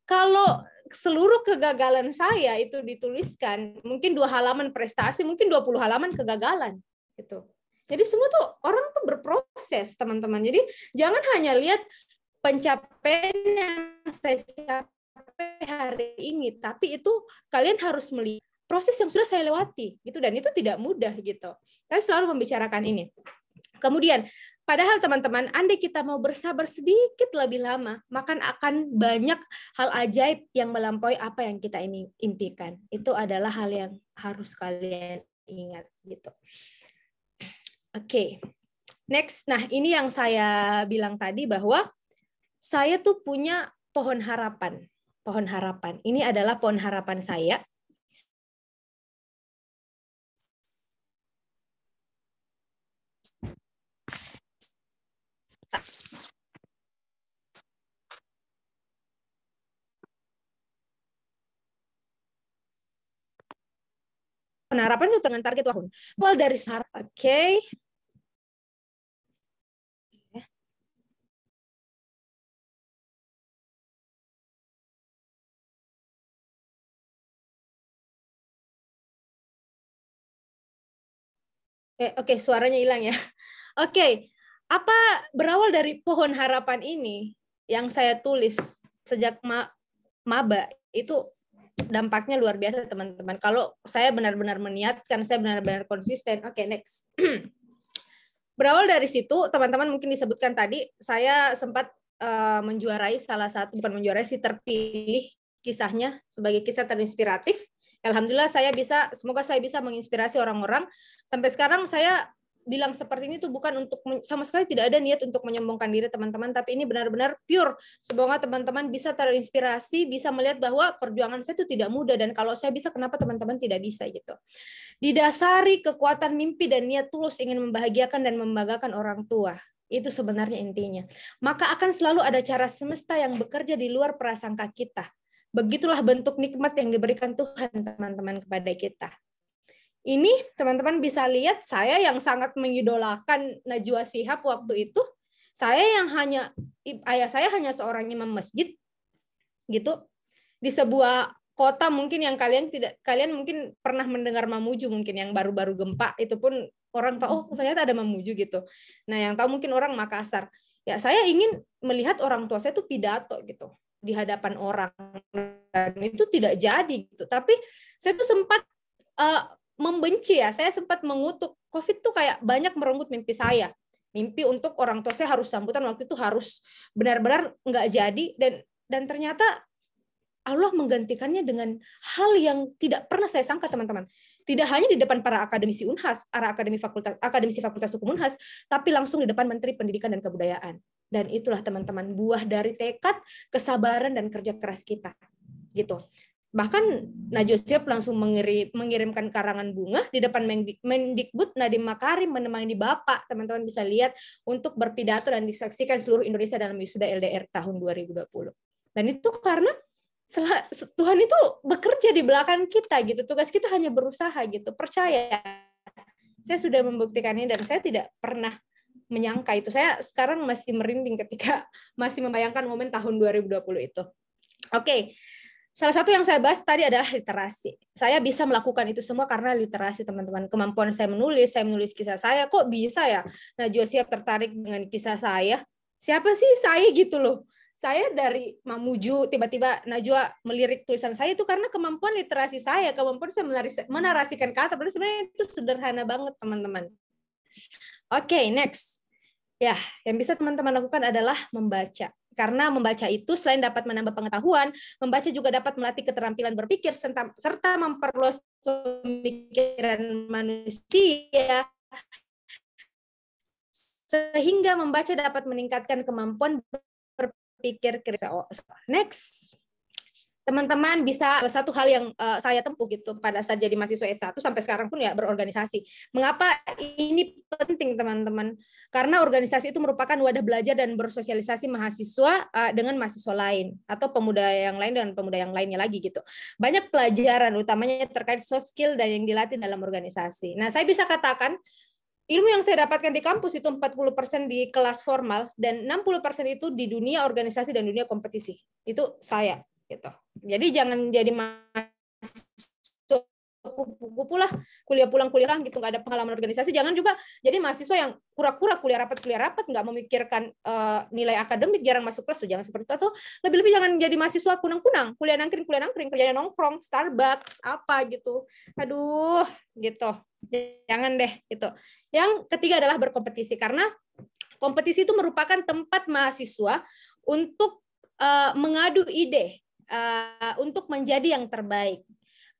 Kalau seluruh kegagalan saya itu dituliskan, mungkin 2 halaman prestasi, mungkin 20 halaman kegagalan gitu. Jadi semua tuh orang tuh berproses, teman-teman. Jadi jangan hanya lihat pencapaian yang saya capai hari ini, tapi itu kalian harus melihat proses yang sudah saya lewati gitu, dan itu tidak mudah gitu. Saya selalu membicarakan ini. Kemudian padahal teman-teman, andai kita mau bersabar sedikit lebih lama, maka akan banyak hal ajaib yang melampaui apa yang kita impikan. Itu adalah hal yang harus kalian ingat gitu. Oke. Next. Nah, ini yang saya bilang tadi bahwa saya tuh punya pohon harapan. Pohon harapan. Ini adalah pohon harapan saya. Harapan itu dengan target tahun. Awal dari syarat, oke. Oke, suaranya hilang ya. Oke, apa berawal dari pohon harapan ini yang saya tulis sejak maba itu dampaknya luar biasa teman-teman. Kalau saya benar-benar meniatkan, saya benar-benar konsisten. Oke, next. Berawal dari situ, teman-teman mungkin disebutkan tadi, saya sempat menjuarai salah satu, bukan menjuarai sih, terpilih kisahnya sebagai kisah terinspiratif. Alhamdulillah semoga saya bisa menginspirasi orang-orang. Sampai sekarang saya bilang seperti ini tuh bukan untuk sama sekali tidak ada niat untuk menyombongkan diri teman-teman, tapi ini benar-benar pure. Semoga teman-teman bisa terinspirasi, bisa melihat bahwa perjuangan saya itu tidak mudah, dan kalau saya bisa, kenapa teman-teman tidak bisa gitu. Didasari kekuatan mimpi dan niat tulus ingin membahagiakan dan membanggakan orang tua. Itu sebenarnya intinya. Maka akan selalu ada cara semesta yang bekerja di luar prasangka kita. Begitulah bentuk nikmat yang diberikan Tuhan teman-teman kepada kita. Ini teman-teman bisa lihat saya yang sangat mengidolakan Najwa Shihab waktu itu. Ayah saya hanya seorang imam masjid gitu di sebuah kota mungkin yang kalian mungkin pernah mendengar Mamuju, mungkin yang baru-baru gempa itu pun orang tahu, oh ternyata ada Mamuju gitu. Nah, yang tahu mungkin orang Makassar. Ya, saya ingin melihat orang tua saya itu pidato gitu di hadapan orang, dan itu tidak jadi gitu. Tapi saya tuh sempat membenci ya, saya sempat mengutuk. COVID tuh kayak banyak merenggut mimpi saya. Mimpi untuk orang tua saya harus sambutan waktu itu harus benar-benar nggak jadi, dan ternyata Allah menggantikannya dengan hal yang tidak pernah saya sangka, teman-teman. Tidak hanya di depan para akademisi Unhas, para akademisi Fakultas Hukum Unhas, tapi langsung di depan Menteri Pendidikan dan Kebudayaan. Dan itulah teman-teman buah dari tekad, kesabaran dan kerja keras kita. Gitu. Bahkan Najwa Shihab langsung mengirimkan karangan bunga di depan Mendikbud Nadiem Makarim menemani Bapak, teman-teman bisa lihat, untuk berpidato dan disaksikan seluruh Indonesia dalam wisuda LDR tahun 2020. Dan itu karena Tuhan itu bekerja di belakang kita gitu. Tugas kita hanya berusaha gitu. Percaya. Saya sudah membuktikannya dan saya tidak pernah menyangka itu. Saya sekarang masih merinding ketika masih membayangkan momen tahun 2020 itu. Oke. Salah satu yang saya bahas tadi adalah literasi. Saya bisa melakukan itu semua karena literasi, teman-teman. Kemampuan saya menulis kisah saya. Kok bisa ya Najwa Shihab tertarik dengan kisah saya? Siapa sih saya gitu loh. Saya dari Mamuju, tiba-tiba Najwa melirik tulisan saya itu karena kemampuan literasi saya, kemampuan saya menarasikan kata. Padahal sebenarnya itu sederhana banget, teman-teman. Oke, next. Ya, yang bisa teman-teman lakukan adalah membaca. Karena membaca itu selain dapat menambah pengetahuan, membaca juga dapat melatih keterampilan berpikir serta memperluas pemikiran manusia, sehingga membaca dapat meningkatkan kemampuan berpikir kritis. Next. Teman-teman bisa, satu hal yang saya tempuh gitu pada saat jadi mahasiswa S1 sampai sekarang pun ya berorganisasi. Mengapa ini penting, teman-teman? Karena organisasi itu merupakan wadah belajar dan bersosialisasi mahasiswa dengan mahasiswa lain atau pemuda yang lain dan pemuda yang lainnya lagi gitu. Banyak pelajaran utamanya terkait soft skill dan yang dilatih dalam organisasi. Nah, saya bisa katakan ilmu yang saya dapatkan di kampus itu 40% di kelas formal dan 60% itu di dunia organisasi dan dunia kompetisi. Itu saya gitu. Jadi jangan jadi mahasiswa kupu-kupu lah, kuliah pulang gitu, nggak ada pengalaman organisasi. Jangan juga jadi mahasiswa yang kura-kura kuliah rapat nggak memikirkan nilai akademik, jarang masuk kelas. Jangan seperti itu. Atau lebih-lebih jangan jadi mahasiswa kunang-kunang, kuliah nangkring, kerjanya nongkrong, Starbucks, apa gitu. Aduh, gitu. Jangan deh gitu. Yang ketiga adalah berkompetisi, karena kompetisi itu merupakan tempat mahasiswa untuk mengadu ide, untuk menjadi yang terbaik.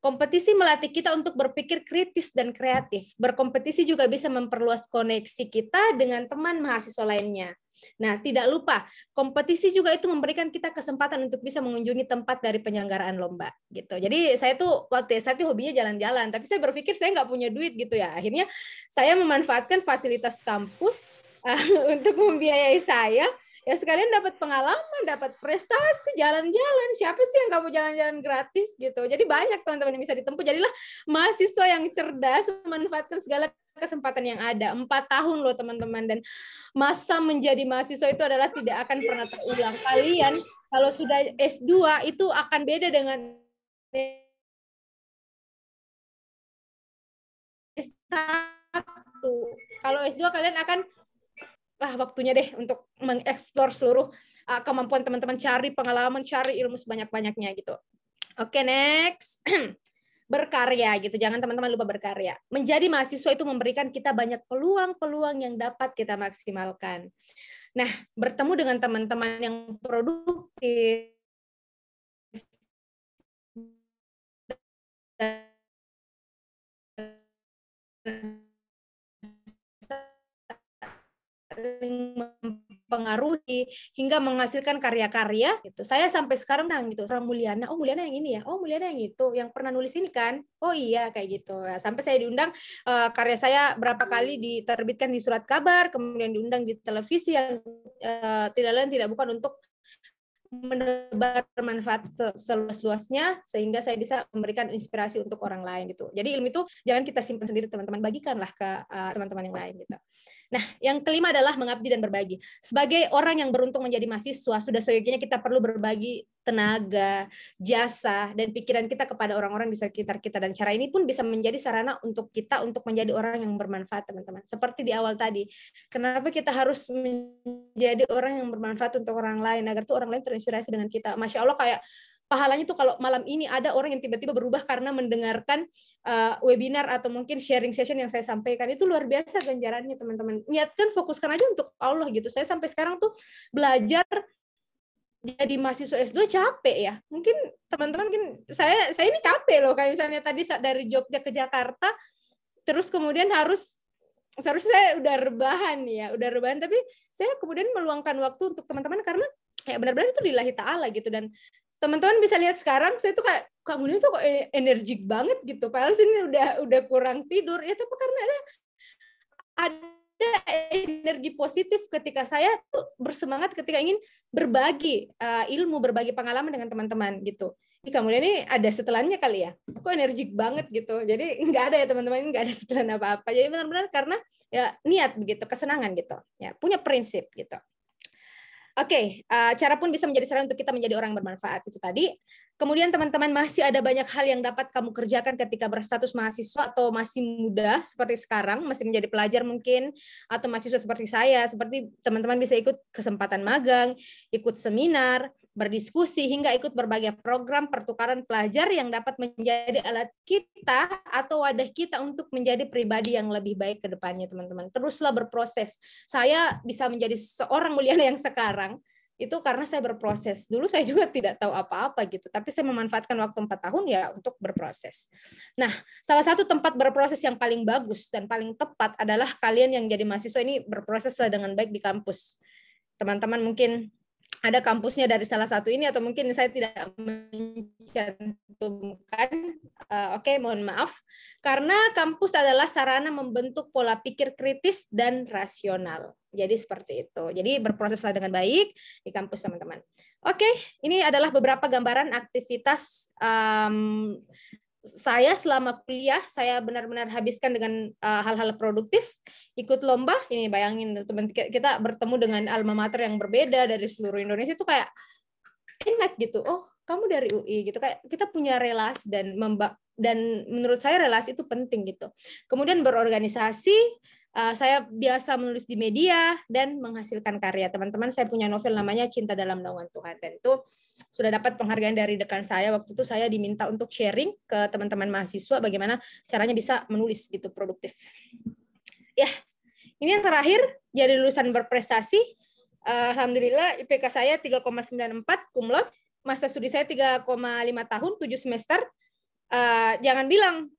Kompetisi melatih kita untuk berpikir kritis dan kreatif. Berkompetisi juga bisa memperluas koneksi kita dengan teman mahasiswa lainnya. Nah, tidak lupa, kompetisi juga itu memberikan kita kesempatan untuk bisa mengunjungi tempat dari penyelenggaraan lomba. Gitu. Jadi saya tuh waktu S1 hobinya jalan-jalan, tapi saya berpikir saya nggak punya duit gitu ya. Akhirnya saya memanfaatkan fasilitas kampus untuk membiayai saya. Ya sekalian dapat pengalaman, dapat prestasi, jalan-jalan. Siapa sih yang nggak mau jalan-jalan gratis gitu? Jadi banyak teman-teman yang bisa ditempuh. Jadilah mahasiswa yang cerdas, memanfaatkan segala kesempatan yang ada. 4 tahun loh teman-teman. Dan masa menjadi mahasiswa itu adalah tidak akan pernah terulang. Kalian kalau sudah S2 itu akan beda dengan S1. Kalau S2 kalian akan waktunya deh untuk mengeksplor seluruh kemampuan teman-teman, cari pengalaman, cari ilmu sebanyak-banyaknya gitu. Oke, next. Berkarya gitu. Jangan teman-teman lupa berkarya. Menjadi mahasiswa itu memberikan kita banyak peluang-peluang yang dapat kita maksimalkan. Nah, bertemu dengan teman-teman yang produktif, mempengaruhi hingga menghasilkan karya-karya gitu. Saya sampai sekarang gitu. Orang Mulyana, oh Mulyana yang ini ya, oh Mulyana yang itu, yang pernah nulis ini kan, oh iya kayak gitu. Sampai saya diundang, karya saya berapa kali diterbitkan di surat kabar, kemudian diundang di televisi yang tidak lain tidak bukan untuk menebar manfaat seluas-luasnya sehingga saya bisa memberikan inspirasi untuk orang lain gitu. Jadi ilmu itu jangan kita simpan sendiri teman-teman, bagikanlah ke teman-teman yang lain gitu. Nah, yang kelima adalah mengabdi dan berbagi. Sebagai orang yang beruntung menjadi mahasiswa, sudah seyogianya kita perlu berbagi tenaga, jasa, dan pikiran kita kepada orang-orang di sekitar kita. Dan cara ini pun bisa menjadi sarana untuk kita untuk menjadi orang yang bermanfaat, teman-teman. Seperti di awal tadi, kenapa kita harus menjadi orang yang bermanfaat untuk orang lain, agar tuh orang lain terinspirasi dengan kita. Masya Allah, kayak pahalanya tuh kalau malam ini ada orang yang tiba-tiba berubah karena mendengarkan webinar atau mungkin sharing session yang saya sampaikan, itu luar biasa ganjarannya, teman-teman. Niatkan, fokuskan aja untuk Allah gitu. Saya sampai sekarang tuh belajar jadi mahasiswa S2 capek ya. Mungkin teman-teman, mungkin saya ini capek loh, kayak misalnya tadi dari Jogja ke Jakarta, terus kemudian seharusnya saya udah rebahan, tapi saya kemudian meluangkan waktu untuk teman-teman karena kayak benar-benar itu lillahi ta'ala gitu. Dan teman-teman bisa lihat sekarang saya tuh kayak, kamu ini tuh kok energik banget gitu. Padahal sini udah kurang tidur ya, tapi karena ada energi positif ketika saya tuh bersemangat ketika ingin berbagi ilmu, berbagi pengalaman dengan teman-teman gitu. Kemudian ini ada setelannya kali ya, kok energik banget gitu. Jadi nggak ada ya teman-teman, nggak ada setelan apa-apa. Jadi benar-benar karena ya niat begitu, kesenangan gitu, ya punya prinsip gitu. Oke, cara pun bisa menjadi sarana untuk kita menjadi orang yang bermanfaat itu tadi. Kemudian teman-teman, masih ada banyak hal yang dapat kamu kerjakan ketika berstatus mahasiswa atau masih muda seperti sekarang, masih menjadi pelajar mungkin, atau mahasiswa seperti saya, seperti teman-teman bisa ikut kesempatan magang, ikut seminar, berdiskusi, hingga ikut berbagai program pertukaran pelajar yang dapat menjadi alat kita atau wadah kita untuk menjadi pribadi yang lebih baik ke depannya, teman-teman. Teruslah berproses. Saya bisa menjadi seorang mulyana yang sekarang, itu karena saya berproses. Dulu saya juga tidak tahu apa-apa gitu, tapi saya memanfaatkan waktu 4 tahun ya untuk berproses. Nah, salah satu tempat berproses yang paling bagus dan paling tepat adalah kalian yang jadi mahasiswa ini berproseslah dengan baik di kampus. Teman-teman mungkin ada kampusnya dari salah satu ini, atau mungkin saya tidak mencantumkan, oke, mohon maaf, karena kampus adalah sarana membentuk pola pikir kritis dan rasional. Jadi seperti itu. Jadi berproseslah dengan baik di kampus, teman-teman. Oke, ini adalah beberapa gambaran aktivitas saya selama kuliah. Saya benar-benar habiskan dengan hal-hal produktif, ikut lomba. Ini bayangin teman, kita bertemu dengan alma mater yang berbeda dari seluruh Indonesia, itu kayak enak gitu. Oh, kamu dari UI gitu, kayak kita punya relasi dan menurut saya relasi itu penting gitu. Kemudian berorganisasi, saya biasa menulis di media dan menghasilkan karya. Teman-teman, saya punya novel namanya Cinta Dalam Naungan Tuhan, dan itu sudah dapat penghargaan dari dekan saya. Waktu itu saya diminta untuk sharing ke teman-teman mahasiswa bagaimana caranya bisa menulis gitu produktif. Ya, ini yang terakhir, jadi lulusan berprestasi. Alhamdulillah IPK saya 3,94 cum laude, masa studi saya 3,5 tahun, 7 semester. Jangan bilang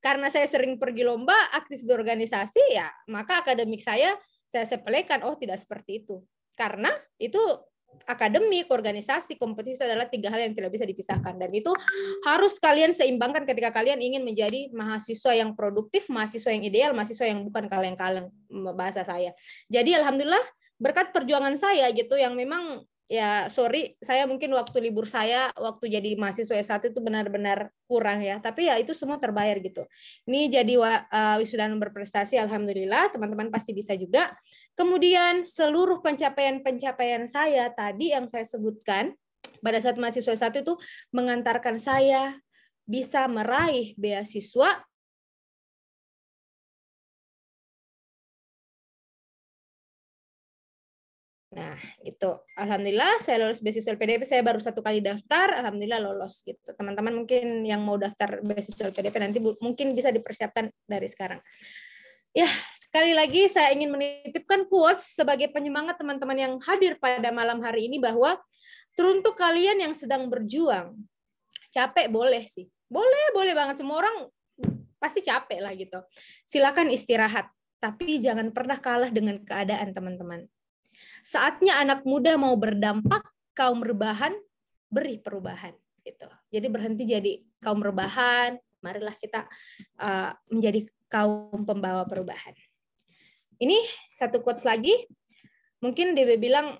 karena saya sering pergi lomba, aktif di organisasi, ya maka akademik saya sepelekan. Oh, tidak seperti itu. Karena itu akademik, organisasi, kompetisi adalah 3 hal yang tidak bisa dipisahkan, dan itu harus kalian seimbangkan ketika kalian ingin menjadi mahasiswa yang produktif, mahasiswa yang ideal, mahasiswa yang bukan kaleng-kaleng, bahasa saya. Jadi alhamdulillah berkat perjuangan saya gitu, yang memang ya sorry, saya mungkin waktu libur saya waktu jadi mahasiswa S1 itu benar-benar kurang ya, tapi ya itu semua terbayar gitu. Ini jadi wisudawan berprestasi, alhamdulillah, teman-teman pasti bisa juga. Kemudian seluruh pencapaian saya tadi yang saya sebutkan pada saat mahasiswa S1 itu mengantarkan saya bisa meraih beasiswa Nah, itu. Alhamdulillah saya lolos beasiswa LPDP, saya baru 1 kali daftar, alhamdulillah lolos gitu. Teman-teman mungkin yang mau daftar beasiswa LPDP nanti mungkin bisa dipersiapkan dari sekarang. Ya, sekali lagi saya ingin menitipkan quotes sebagai penyemangat teman-teman yang hadir pada malam hari ini, bahwa teruntuk kalian yang sedang berjuang, capek boleh sih. Boleh banget, semua orang pasti capek lah gitu. Silakan istirahat, tapi jangan pernah kalah dengan keadaan, teman-teman. Saatnya anak muda mau berdampak, kaum rebahan beri perubahan gitu. Jadi berhenti jadi kaum rebahan, marilah kita menjadi kaum pembawa perubahan. Ini satu quotes lagi. Mungkin Dewi bilang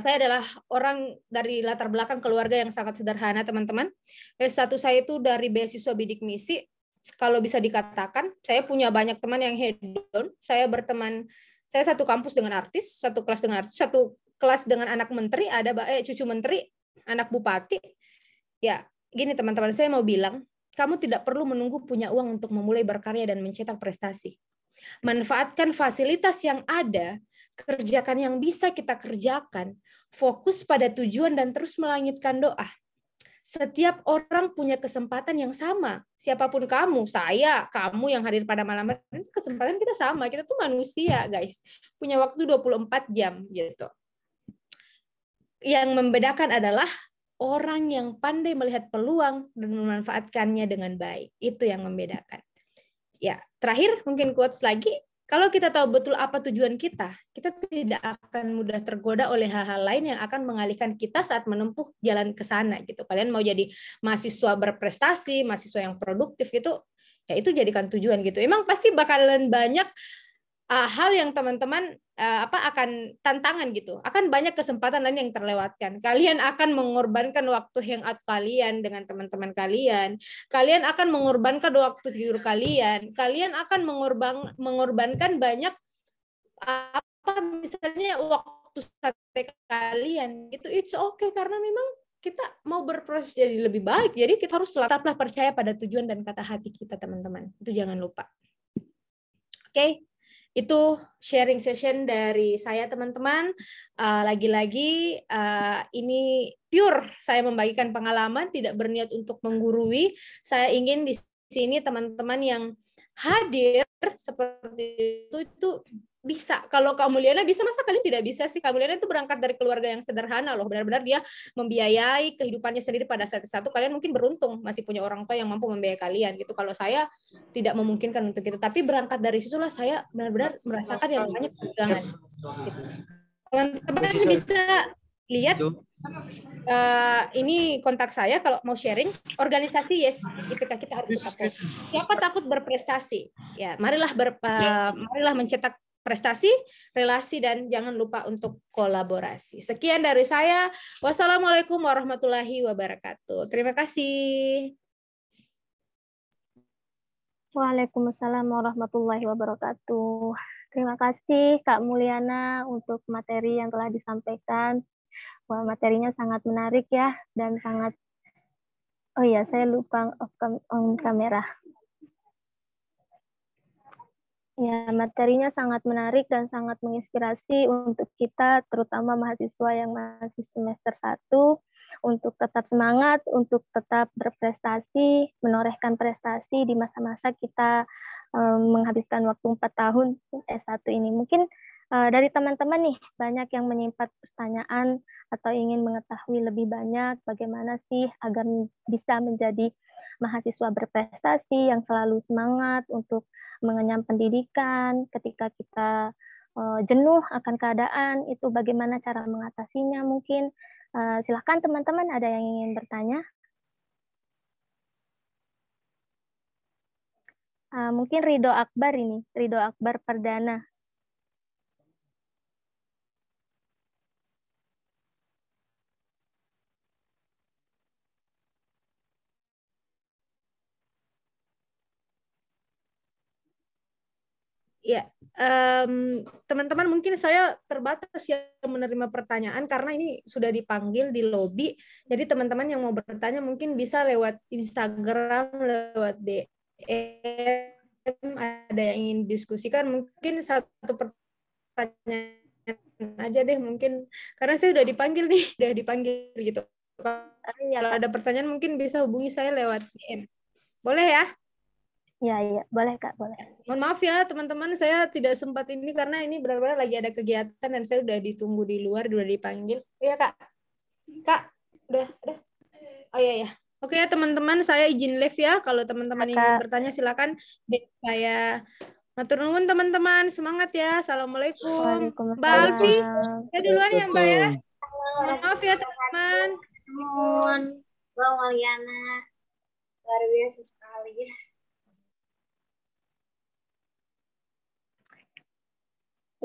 Saya adalah orang dari latar belakang keluarga yang sangat sederhana, teman-teman. S1 saya itu dari beasiswa bidik misi. Kalau bisa dikatakan, saya punya banyak teman yang hedon. Saya satu kampus dengan artis, satu kelas dengan artis, satu kelas dengan anak menteri, ada cucu menteri, anak bupati. Ya, gini teman-teman, saya mau bilang, kamu tidak perlu menunggu punya uang untuk memulai berkarya dan mencetak prestasi. Manfaatkan fasilitas yang ada, kerjakan yang bisa kita kerjakan, fokus pada tujuan dan terus melangitkan doa. Setiap orang punya kesempatan yang sama. Siapapun kamu, saya, kamu yang hadir pada malam ini, kesempatan kita sama. Kita tuh manusia, guys. Punya waktu 24 jam gitu. Yang membedakan adalah orang yang pandai melihat peluang dan memanfaatkannya dengan baik. Itu yang membedakan. Ya, terakhir mungkin quotes lagi. Kalau kita tahu betul apa tujuan kita tidak akan mudah tergoda oleh hal-hal lain yang akan mengalihkan kita saat menempuh jalan ke sana gitu. Kalian mau jadi mahasiswa berprestasi, mahasiswa yang produktif gitu, ya itu jadikan tujuan gitu. Emang pasti bakalan banyak hal yang teman-teman akan tantangan gitu. Akan banyak kesempatan lain yang terlewatkan. Kalian akan mengorbankan waktu hangout kalian dengan teman-teman kalian. Kalian akan mengorbankan waktu tidur kalian. Kalian akan mengorbankan banyak misalnya waktu santai kalian. It's okay karena memang kita mau berproses jadi lebih baik. Jadi kita harus tetaplah percaya pada tujuan dan kata hati kita, teman-teman. Itu jangan lupa. Oke. Itu sharing session dari saya, teman-teman. Lagi-lagi ini pure saya membagikan pengalaman, tidak berniat untuk menggurui. Saya ingin di sini teman-teman yang hadir seperti itu bisa. Kalau Kak Mulyana bisa, masa kalian tidak bisa sih? Kak Mulyana itu berangkat dari keluarga yang sederhana loh. Benar-benar dia membiayai kehidupannya sendiri pada saat itu. Kalian mungkin beruntung masih punya orang tua yang mampu membiayai kalian gitu. Kalau saya tidak memungkinkan untuk itu. Tapi berangkat dari situlah saya benar-benar merasakan yang banyak ketegangan. Gitu. Teman-teman bisa lihat ini kontak saya kalau mau sharing. Organisasi Yes IPK kita harus tetap. Siapa takut berprestasi? Ya, marilah mencetak prestasi, relasi, dan jangan lupa untuk kolaborasi. Sekian dari saya. Wassalamualaikum warahmatullahi wabarakatuh. Terima kasih. Waalaikumsalam warahmatullahi wabarakatuh. Terima kasih Kak Mulyana untuk materi yang telah disampaikan. Wah, materinya sangat menarik ya, dan sangat, oh iya, saya lupa on kamera. Ya, materinya sangat menarik dan sangat menginspirasi untuk kita, terutama mahasiswa yang masih semester 1, untuk tetap semangat, untuk tetap berprestasi, menorehkan prestasi di masa-masa kita menghabiskan waktu 4 tahun S1 ini. Mungkin dari teman-teman nih, banyak yang menyimpan pertanyaan atau ingin mengetahui lebih banyak bagaimana sih agar bisa menjadi mahasiswa berprestasi yang selalu semangat untuk mengenyam pendidikan. Ketika kita jenuh akan keadaan, itu bagaimana cara mengatasinya mungkin. Silakan teman-teman, ada yang ingin bertanya? Mungkin Ridho Akbar ini, Ridho Akbar Perdana. Ya, teman-teman mungkin saya terbatas ya menerima pertanyaan karena ini sudah dipanggil di lobi. Jadi teman-teman yang mau bertanya mungkin bisa lewat Instagram, lewat DM, ada yang ingin diskusikan. Mungkin satu pertanyaan aja deh mungkin, karena saya udah dipanggil nih, udah dipanggil gitu. Kalau ada pertanyaan mungkin bisa hubungi saya lewat DM. Boleh ya? Ya, boleh Kak, boleh. Mohon maaf ya teman-teman, saya tidak sempat ini karena ini benar-benar lagi ada kegiatan dan saya udah ditunggu di luar, udah dipanggil. Iya Kak, udah. Oh iya. Oke ya teman-teman, saya izin live ya. Kalau teman-teman ingin bertanya silakan. Saya matur nuwun teman-teman, semangat ya. Assalamualaikum. Mbak Alfi, saya duluan ya Mbak ya. Mohon maaf ya teman-teman. Mohon, Mbak Mulyana, luar biasa sekali ya.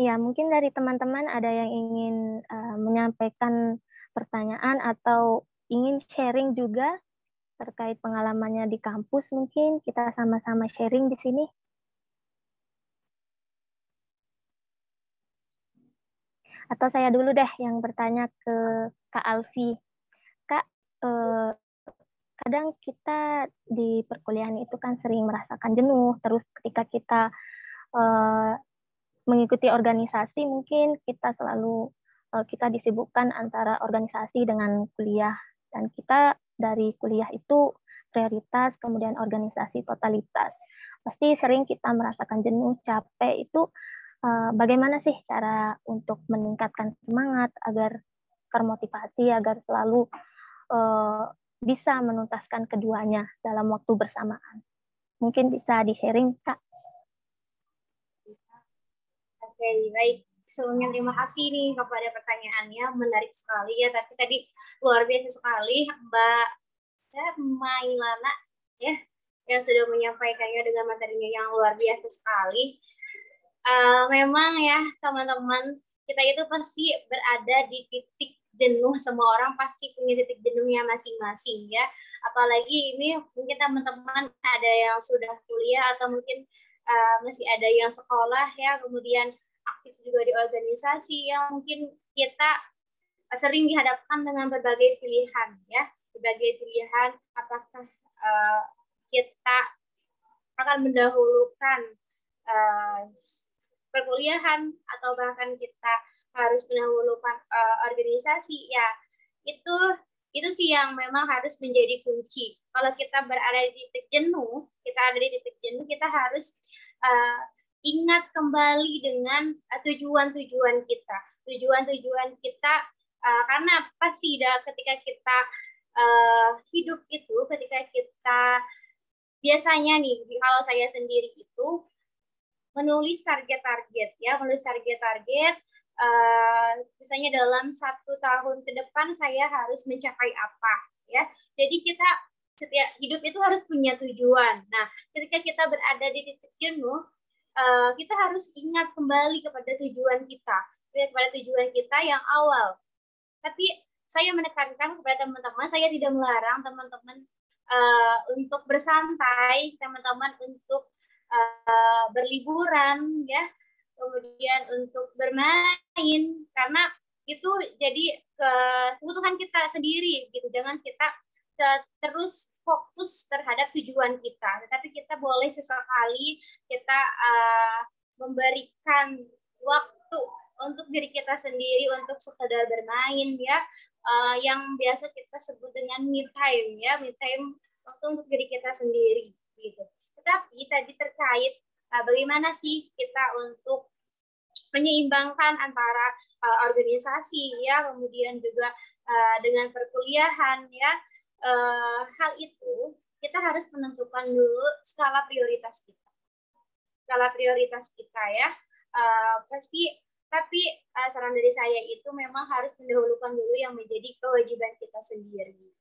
Ya, mungkin dari teman-teman ada yang ingin menyampaikan pertanyaan atau ingin sharing juga terkait pengalamannya di kampus, mungkin kita sama-sama sharing di sini. Atau saya dulu deh yang bertanya ke Kak Alfi. Kak, kadang kita di perkuliahan itu kan sering merasakan jenuh, terus ketika kita mengikuti organisasi, mungkin kita selalu kita disibukkan antara organisasi dengan kuliah, dan kita dari kuliah itu prioritas, kemudian organisasi totalitas. Pasti sering kita merasakan jenuh, capek. Itu bagaimana sih cara untuk meningkatkan semangat agar termotivasi, agar selalu bisa menuntaskan keduanya dalam waktu bersamaan? Mungkin bisa di-sharing, Kak. Oke, baik. Sebelumnya terima kasih nih kepada pertanyaannya, menarik sekali ya. Tapi tadi luar biasa sekali Mbak Mailana ya, yang sudah menyampaikannya dengan materinya yang luar biasa sekali. Memang ya teman-teman, kita itu pasti berada di titik jenuh. Semua orang pasti punya titik jenuhnya masing-masing ya. Apalagi ini mungkin teman-teman ada yang sudah kuliah atau mungkin masih ada yang sekolah ya, kemudian aktif juga di organisasi yang mungkin kita sering dihadapkan dengan berbagai pilihan ya, berbagai pilihan apakah kita akan mendahulukan perkuliahan atau bahkan kita harus mendahulukan organisasi ya. Itu sih yang memang harus menjadi kunci. Kalau kita berada di titik jenuh, kita harus ingat kembali dengan tujuan-tujuan kita. Tujuan-tujuan kita karena pasti ketika kita hidup itu, ketika kita biasanya nih, kalau saya sendiri itu menulis target-target ya, misalnya dalam 1 tahun ke depan saya harus mencapai apa ya. Jadi kita setiap hidup itu harus punya tujuan. Nah, ketika kita berada di titik jenuh, kita harus ingat kembali kepada tujuan kita yang awal. Tapi saya menekankan kepada teman-teman, saya tidak melarang teman-teman untuk bersantai, teman-teman untuk berliburan ya, kemudian untuk bermain, karena itu jadi kebutuhan kita sendiri gitu. Jangan kita terus fokus terhadap tujuan kita, tetapi kita boleh sesekali kita memberikan waktu untuk diri kita sendiri untuk sekedar bermain ya, yang biasa kita sebut dengan me time ya, me time, waktu untuk diri kita sendiri gitu. Tetapi tadi terkait bagaimana sih kita untuk menyeimbangkan antara organisasi ya, kemudian juga dengan perkuliahan ya. Hal itu kita harus menentukan dulu skala prioritas kita ya. Tapi saran dari saya itu memang harus mendahulukan dulu yang menjadi kewajiban kita sendiri.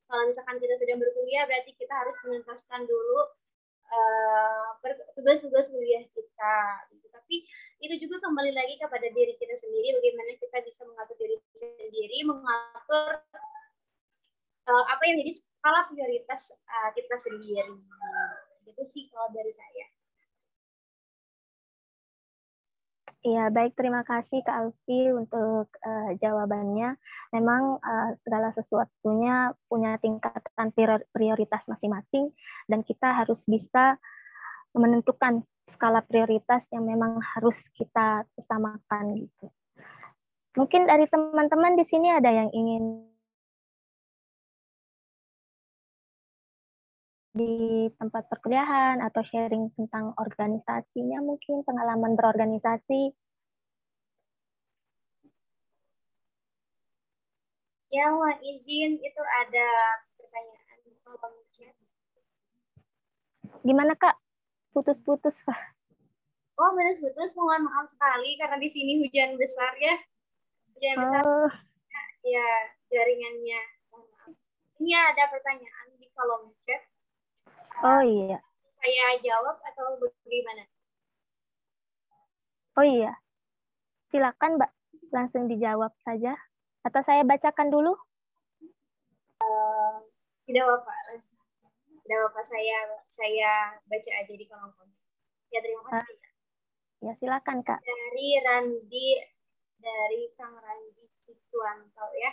Kalau misalkan kita sedang berkuliah, berarti kita harus menuntaskan dulu tugas-tugas kuliah kita. Tapi itu juga kembali lagi kepada diri kita sendiri, bagaimana kita bisa mengatur diri sendiri, mengatur apa yang jadi skala prioritas kita sendiri. Itu sih kalau dari saya. Ya, baik. Terima kasih Kak Alfi untuk jawabannya. Memang segala sesuatunya punya tingkatan prioritas masing-masing, dan kita harus bisa menentukan skala prioritas yang memang harus kita utamakan gitu. Mungkin dari teman-teman di sini ada yang ingin di tempat perkuliahan atau sharing tentang organisasinya, mungkin pengalaman berorganisasi. Ya, mohon izin, itu ada pertanyaan. Gimana Kak? Putus-putus Kak? Oh, putus-putus, mohon maaf sekali karena di sini hujan besar ya. Hujan besar. Ya, jaringannya. Mohon maaf. Ini ada pertanyaan di kolom chat. Oh iya. Saya jawab atau bagaimana? Oh iya, silakan Mbak, langsung dijawab saja. Atau saya bacakan dulu? Tidak apa-apa. Tidak apa-apa, saya baca aja di kolom komentar. Ya, terima kasih. Ya, silakan Kak. Dari Kang Randi Siswanto ya.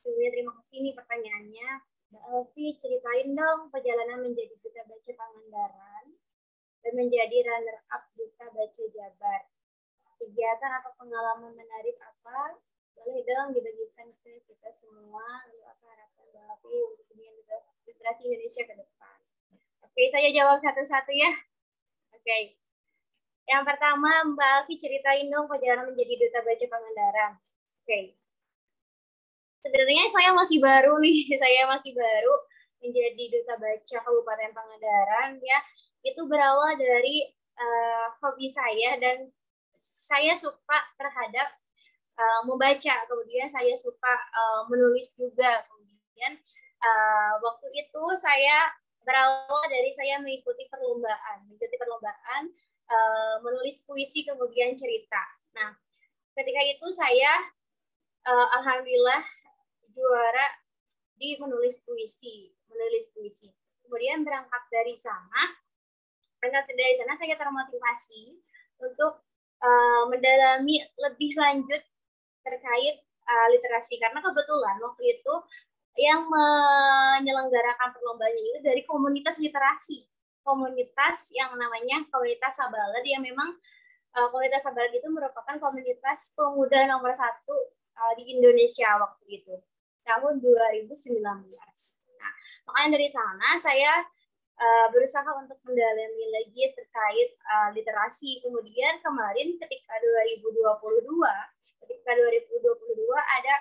Sebelumnya terima kasih nih pertanyaannya. Mbak Elvi, ceritain dong perjalanan menjadi Duta Baca Pangandaran dan menjadi runner up Duta Baca Jabar. Kegiatan atau pengalaman menarik apa? Boleh dong dibagikan ke kita semua. Lalu apa harapan Mbak Elvi untuk kemudian literasi Indonesia ke depan? Oke, saya jawab satu-satu ya. Oke. Yang pertama, Mbak Alfi ceritain dong perjalanan menjadi Duta Baca Pangandaran. Oke. Sebenarnya saya masih baru nih, saya masih baru menjadi Duta Baca Kabupaten Pangandaran ya. Itu berawal dari hobi saya dan saya suka terhadap membaca. Kemudian saya suka menulis juga. Kemudian waktu itu saya berawal dari saya mengikuti perlombaan menulis puisi kemudian cerita. Nah, ketika itu saya alhamdulillah juara di menulis puisi. Kemudian berangkat dari sana saya termotivasi untuk mendalami lebih lanjut terkait literasi karena kebetulan waktu itu yang menyelenggarakan perlombaan itu dari komunitas literasi. Komunitas yang namanya Komunitas Sabalad yang memang Komunitas Sabalad itu merupakan komunitas pemuda nomor 1 di Indonesia waktu itu tahun 2019. Nah, makanya dari sana saya berusaha untuk mendalami lagi terkait literasi. Kemudian kemarin ketika 2022 ada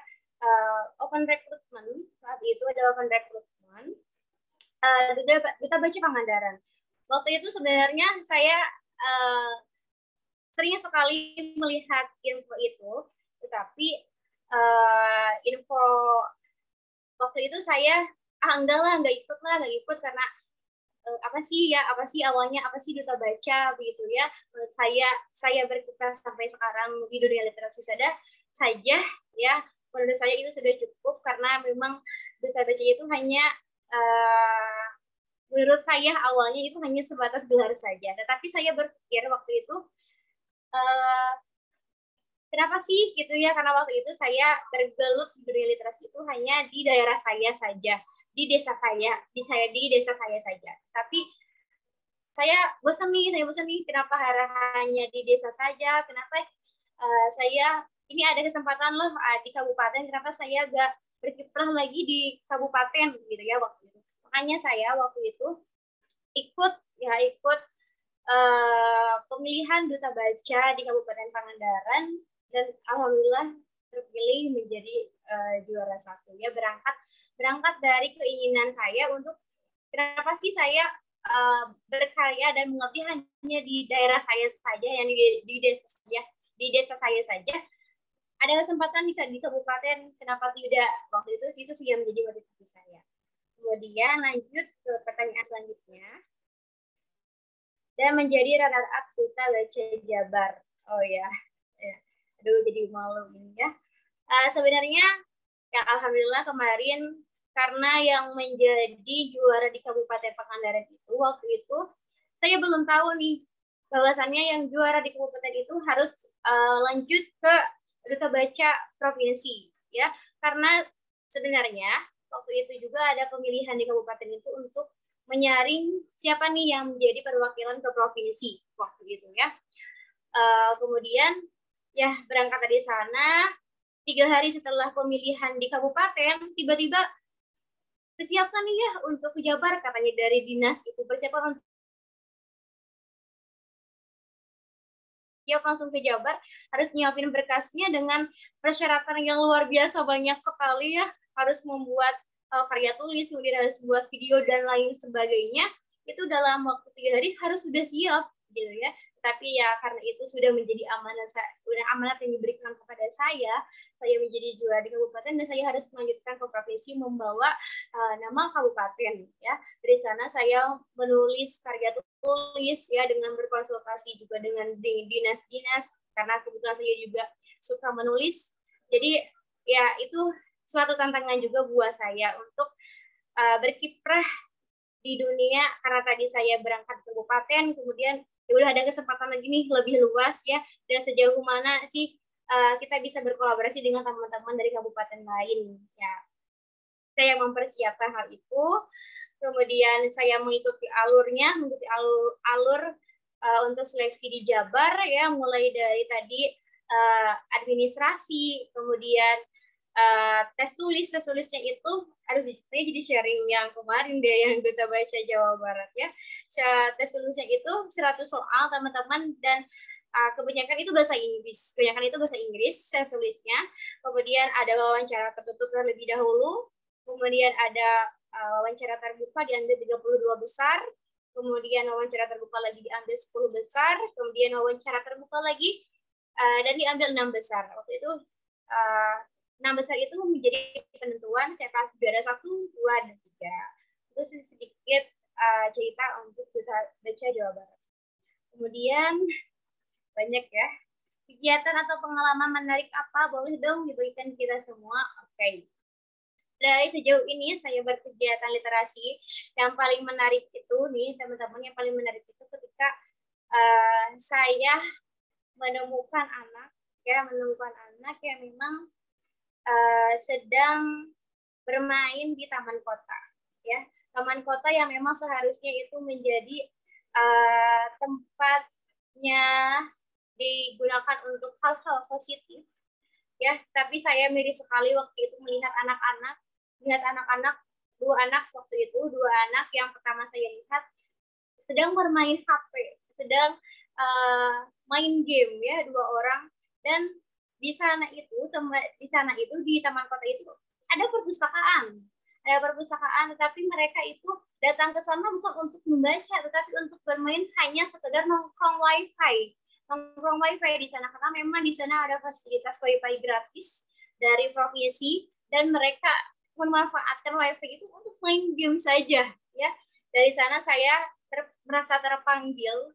open recruitment, saat itu ada open recruitment Duta Baca Pangandaran. Waktu itu sebenarnya saya sering sekali melihat info itu, tetapi info waktu itu saya enggak ikut karena apa sih awalnya Duta Baca begitu ya. Menurut saya berkutat sampai sekarang di dunia literasi saja ya. Menurut saya itu sudah cukup karena memang Duta Baca itu hanya menurut saya awalnya itu hanya sebatas gelar saja. Tetapi saya berpikir waktu itu kenapa sih gitu ya? Karena waktu itu saya bergelut di dunia literasi itu hanya di daerah saya saja, di desa saya saja. Tapi saya bosan nih kenapa hanya di desa saja? Kenapa saya ini ada kesempatan loh di kabupaten, kenapa saya gak berkiprah lagi di kabupaten gitu ya waktu itu. Makanya saya waktu itu ikut pemilihan Duta Baca di Kabupaten Pangandaran dan alhamdulillah terpilih menjadi juara 1 ya. Berangkat dari keinginan saya untuk kenapa sih saya berkarya dan mengabdi hanya di daerah saya saja, yang di desa saya saja. Ada kesempatan di kabupaten, kenapa tidak? Waktu itu sih yang menjadi motivasi saya. Kemudian lanjut ke pertanyaan selanjutnya. Dan menjadi runner-up Duta Baca Jabar. Oh ya. Aduh, jadi malu ini ya. Sebenarnya ya alhamdulillah kemarin karena yang menjadi juara di Kabupaten Pangandaran itu waktu itu saya belum tahu nih bahwasannya yang juara di kabupaten itu harus lanjut ke Duta Baca Provinsi ya. Karena sebenarnya waktu itu juga ada pemilihan di kabupaten itu untuk menyaring siapa nih yang menjadi perwakilan ke provinsi waktu itu ya. Kemudian ya berangkat dari sana 3 hari setelah pemilihan di kabupaten tiba-tiba persiapkan nih ya untuk ke Jabar, katanya dari dinas itu persiapan untuk langsung ke Jabar, harus nyiapin berkasnya dengan persyaratan yang luar biasa banyak sekali ya, harus membuat karya tulis, kemudian harus buat video dan lain sebagainya. Itu dalam waktu 3 hari harus sudah siap gitu ya. Tapi ya karena itu sudah menjadi amanat yang diberikan kepada saya menjadi juara di kabupaten dan saya harus melanjutkan ke provinsi membawa nama kabupaten ya. Dari sana saya menulis karya tulis ya dengan berkonsultasi juga dengan dinas-dinas karena kebetulan saya juga suka menulis. Jadi ya itu suatu tantangan juga buat saya untuk berkiprah di dunia, karena tadi saya berangkat ke kabupaten, kemudian ya udah ada kesempatan lagi nih lebih luas ya, dan sejauh mana sih kita bisa berkolaborasi dengan teman-teman dari kabupaten lain ya. Saya mempersiapkan hal itu, kemudian saya mengikuti alur untuk seleksi di Jabar ya, mulai dari tadi administrasi, kemudian tes tulisnya itu harus saya jadi sharing yang kemarin deh yang Duta Baca Jawa Barat ya. Tes tulisnya itu 100 soal teman-teman, dan kebanyakan itu bahasa Inggris tes tulisnya. Kemudian ada wawancara tertutup terlebih dahulu, kemudian ada wawancara terbuka diambil 32 besar, kemudian wawancara terbuka lagi diambil 10 besar, kemudian wawancara terbuka lagi dan diambil 6 besar. Waktu itu 6 besar itu menjadi penentuan saya kelas juara 1, 2, dan 3. Itu sedikit cerita untuk Duta Baca Jawa Barat. Kemudian banyak ya kegiatan atau pengalaman menarik apa, boleh dong dibagikan kita semua. Oke. Dari sejauh ini saya berkegiatan literasi, yang paling menarik itu nih teman-teman, yang paling menarik itu ketika saya menemukan anak yang memang sedang bermain di taman kota ya, taman kota yang memang seharusnya itu menjadi tempatnya digunakan untuk hal-hal positif ya, tapi saya miris sekali waktu itu melihat anak-anak, dua anak yang pertama saya lihat sedang bermain HP, sedang main game ya, 2 orang. Dan di sana itu di taman kota itu ada perpustakaan, tetapi mereka itu datang ke sana bukan untuk membaca, tetapi untuk bermain, hanya sekedar nongkrong wifi di sana, karena memang di sana ada fasilitas wifi gratis dari provinsi, dan mereka memanfaatkan wifi itu untuk main game saja ya. Dari sana saya merasa terpanggil,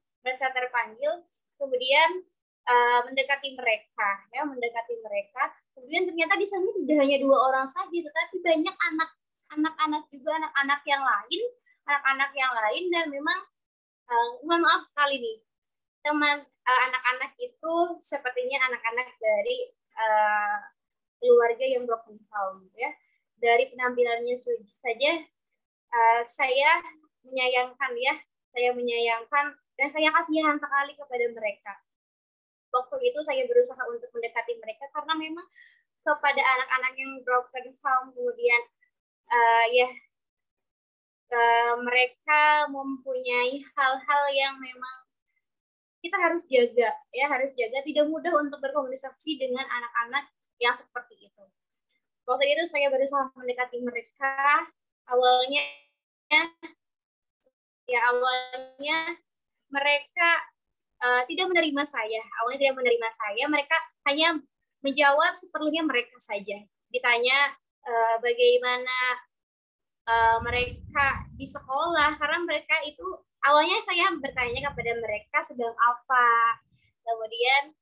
kemudian mendekati mereka. Kemudian ternyata di sana tidak hanya 2 orang saja, tetapi banyak anak-anak juga, anak-anak yang lain, dan memang mohon maaf sekali nih, anak-anak itu sepertinya anak-anak dari keluarga yang broken home ya. Dari penampilannya saja saya menyayangkan dan saya kasihan sekali kepada mereka. Waktu itu saya berusaha untuk mendekati mereka, karena memang kepada anak-anak yang broken home, kemudian mereka mempunyai hal-hal yang memang kita harus jaga, tidak mudah untuk berkomunikasi dengan anak-anak yang seperti itu. Waktu itu saya berusaha mendekati mereka. Awalnya mereka tidak menerima saya. Mereka hanya menjawab seperlunya mereka saja. Ditanya bagaimana mereka di sekolah, karena mereka itu awalnya saya bertanya kepada mereka sedang apa. Kemudian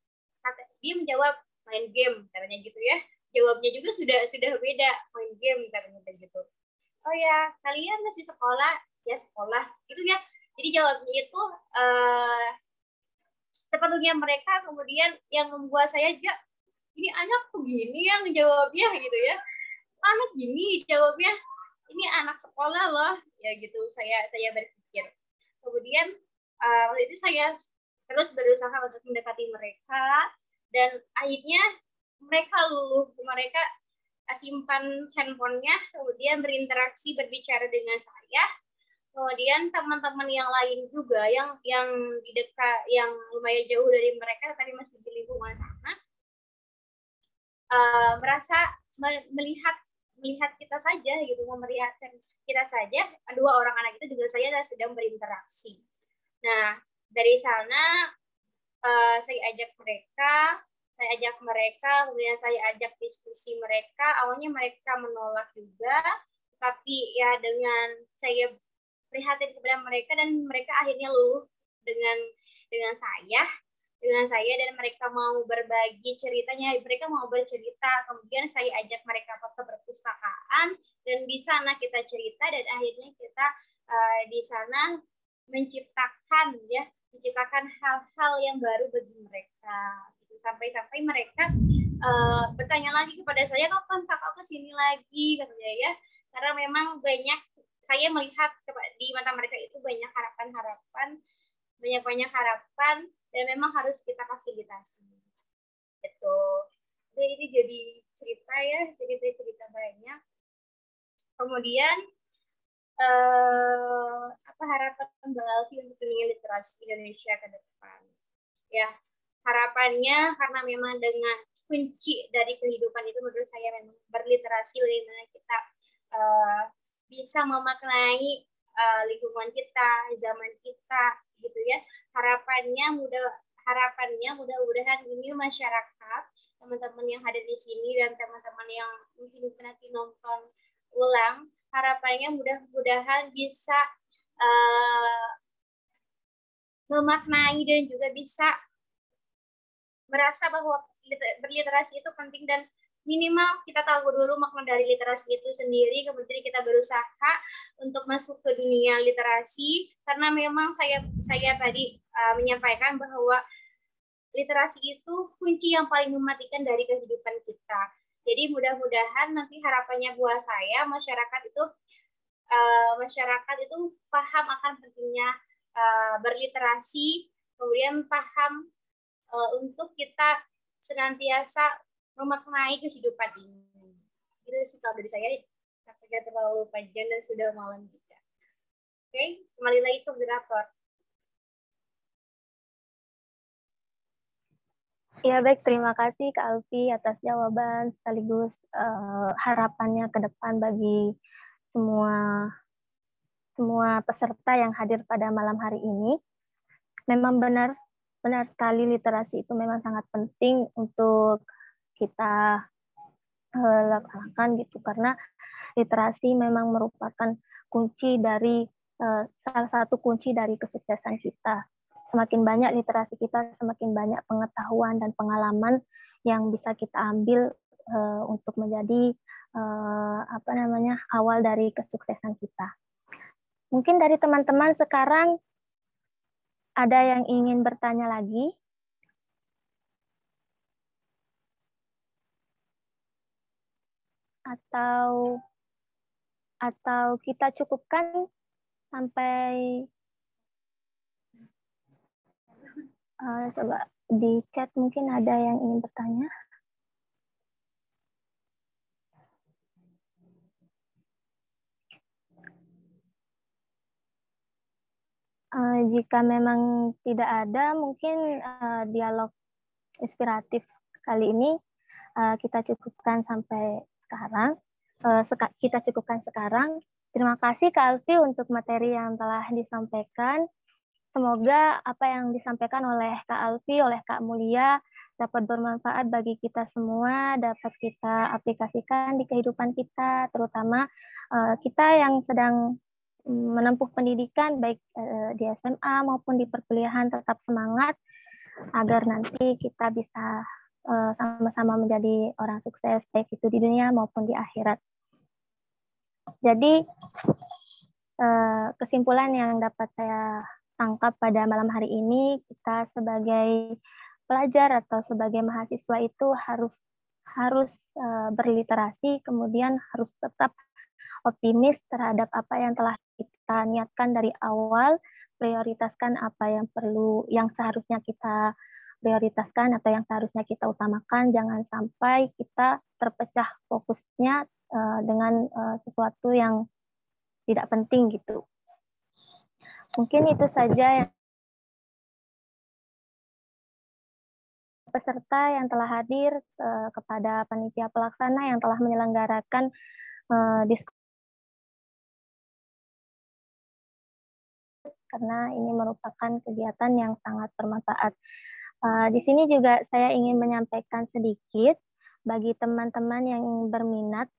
dia menjawab main game, katanya gitu ya. Jawabnya juga sudah beda, main game katanya gitu. Oh ya, kalian masih sekolah? Ya sekolah. Gitu ya. Jadi jawabnya itu sepenuhnya mereka, kemudian yang membuat saya juga, ini anak begini yang jawabnya gitu ya. Anak gini jawabnya, ini anak sekolah loh. Ya gitu, saya berpikir. Kemudian waktu itu saya terus berusaha untuk mendekati mereka, dan akhirnya mereka luluh, mereka simpan handphonenya, kemudian berinteraksi, berbicara dengan saya. Kemudian teman-teman yang lain juga yang di dekat, yang lumayan jauh dari mereka tapi masih di lingkungan sana, merasa melihat kita saja gitu, memerihatkan kita saja. 2 orang anak itu juga saya sedang berinteraksi. Nah, dari sana saya ajak mereka, kemudian saya ajak diskusi mereka. Awalnya mereka menolak juga, tapi ya dengan saya prihatin kepada mereka, dan mereka akhirnya luluh dengan saya. dengan saya dan mereka mau berbagi ceritanya, mereka mau bercerita, kemudian saya ajak mereka ke perpustakaan dan di sana kita cerita dan akhirnya kita di sana menciptakan hal-hal yang baru bagi mereka. Sampai-sampai mereka bertanya lagi kepada saya, kapan kakak kesini lagi, katanya ya. Karena memang banyak, saya melihat di mata mereka itu banyak harapan, dan memang harus kita fasilitasi. Gitu. Jadi ini jadi cerita ya, jadi cerita banyak. Kemudian apa harapan Mbak Alfi untuk dunia literasi Indonesia ke depan? Ya, harapannya karena memang dengan kunci dari kehidupan itu menurut saya memang berliterasi, bagaimana kita bisa memaknai lingkungan kita, zaman kita, gitu ya. Harapannya mudah-mudahan ini masyarakat, teman-teman yang hadir di sini dan teman-teman yang mungkin nanti nonton ulang, harapannya mudah-mudahan bisa memaknai dan juga bisa merasa bahwa berliterasi itu penting dan minimal kita tahu dulu makna dari literasi itu sendiri, kemudian kita berusaha untuk masuk ke dunia literasi karena memang saya tadi menyampaikan bahwa literasi itu kunci yang paling mematikan dari kehidupan kita. Jadi mudah-mudahan nanti harapannya buat saya masyarakat itu paham akan pentingnya berliterasi, kemudian paham untuk kita senantiasa memaknai kehidupan ini. Itu sih kalau dari saya, tidak terlalu panjang dan sudah malam juga. Oke, kembali lagi ke moderator. Ya baik, terima kasih Kak Alfi atas jawaban sekaligus harapannya ke depan bagi semua peserta yang hadir pada malam hari ini. Memang benar sekali literasi itu memang sangat penting untuk kita laksanakan gitu, karena literasi memang merupakan salah satu kunci dari kesuksesan kita. Semakin banyak literasi kita, semakin banyak pengetahuan dan pengalaman yang bisa kita ambil untuk menjadi awal dari kesuksesan kita. Mungkin dari teman-teman sekarang ada yang ingin bertanya lagi? Atau kita cukupkan sampai coba di chat mungkin ada yang ingin bertanya. Jika memang tidak ada, mungkin dialog inspiratif kali ini kita cukupkan sampai sekarang. Terima kasih Kak Alfi untuk materi yang telah disampaikan. Semoga apa yang disampaikan oleh Kak Alfi, oleh Kak Mulia dapat bermanfaat bagi kita semua, dapat kita aplikasikan di kehidupan kita, terutama kita yang sedang menempuh pendidikan baik di SMA maupun di perkuliahan, tetap semangat agar nanti kita bisa sama-sama menjadi orang sukses baik itu di dunia maupun di akhirat. Jadi kesimpulan yang dapat saya tangkap pada malam hari ini, kita sebagai pelajar atau sebagai mahasiswa itu harus berliterasi, kemudian harus tetap optimis terhadap apa yang telah kita niatkan dari awal, prioritaskan apa yang seharusnya kita prioritaskan atau yang seharusnya kita utamakan, jangan sampai kita terpecah fokusnya dengan sesuatu yang tidak penting gitu. Mungkin itu saja yang peserta yang telah hadir, kepada panitia pelaksana yang telah menyelenggarakan diskusi, karena ini merupakan kegiatan yang sangat bermanfaat. Di sini juga saya ingin menyampaikan sedikit bagi teman-teman yang berminat,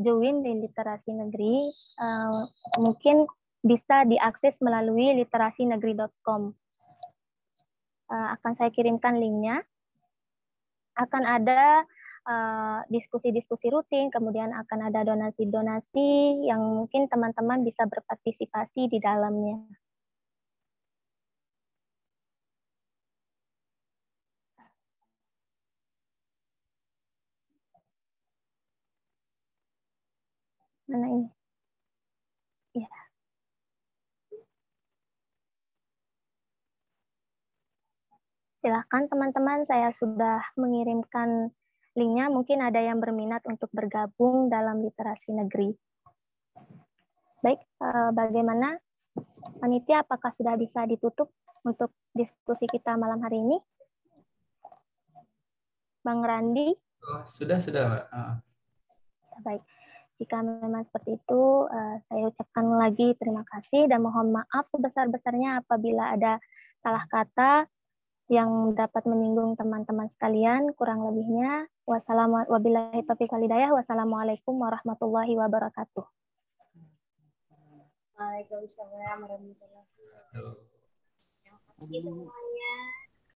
join di literasi negeri, mungkin bisa diakses melalui literasinegeri.com. Akan saya kirimkan linknya. Akan ada diskusi-diskusi rutin, kemudian akan ada donasi-donasi yang mungkin teman-teman bisa berpartisipasi di dalamnya. Mana ini? Ya. Silakan teman-teman, saya sudah mengirimkan linknya. Mungkin ada yang berminat untuk bergabung dalam literasi negeri. Baik, bagaimana panitia? Apakah sudah bisa ditutup untuk diskusi kita malam hari ini? Bang Randi? Oh, sudah, Mbak. Baik, jika memang seperti itu, saya ucapkan lagi terima kasih dan mohon maaf sebesar-besarnya apabila ada salah kata yang dapat menyinggung teman-teman sekalian. Kurang lebihnya, wabillahi taufiq wal hidayah. Wassalamualaikum warahmatullahi wabarakatuh. Waalaikumsalam warahmatullahi wabarakatuh. Terima kasih semuanya.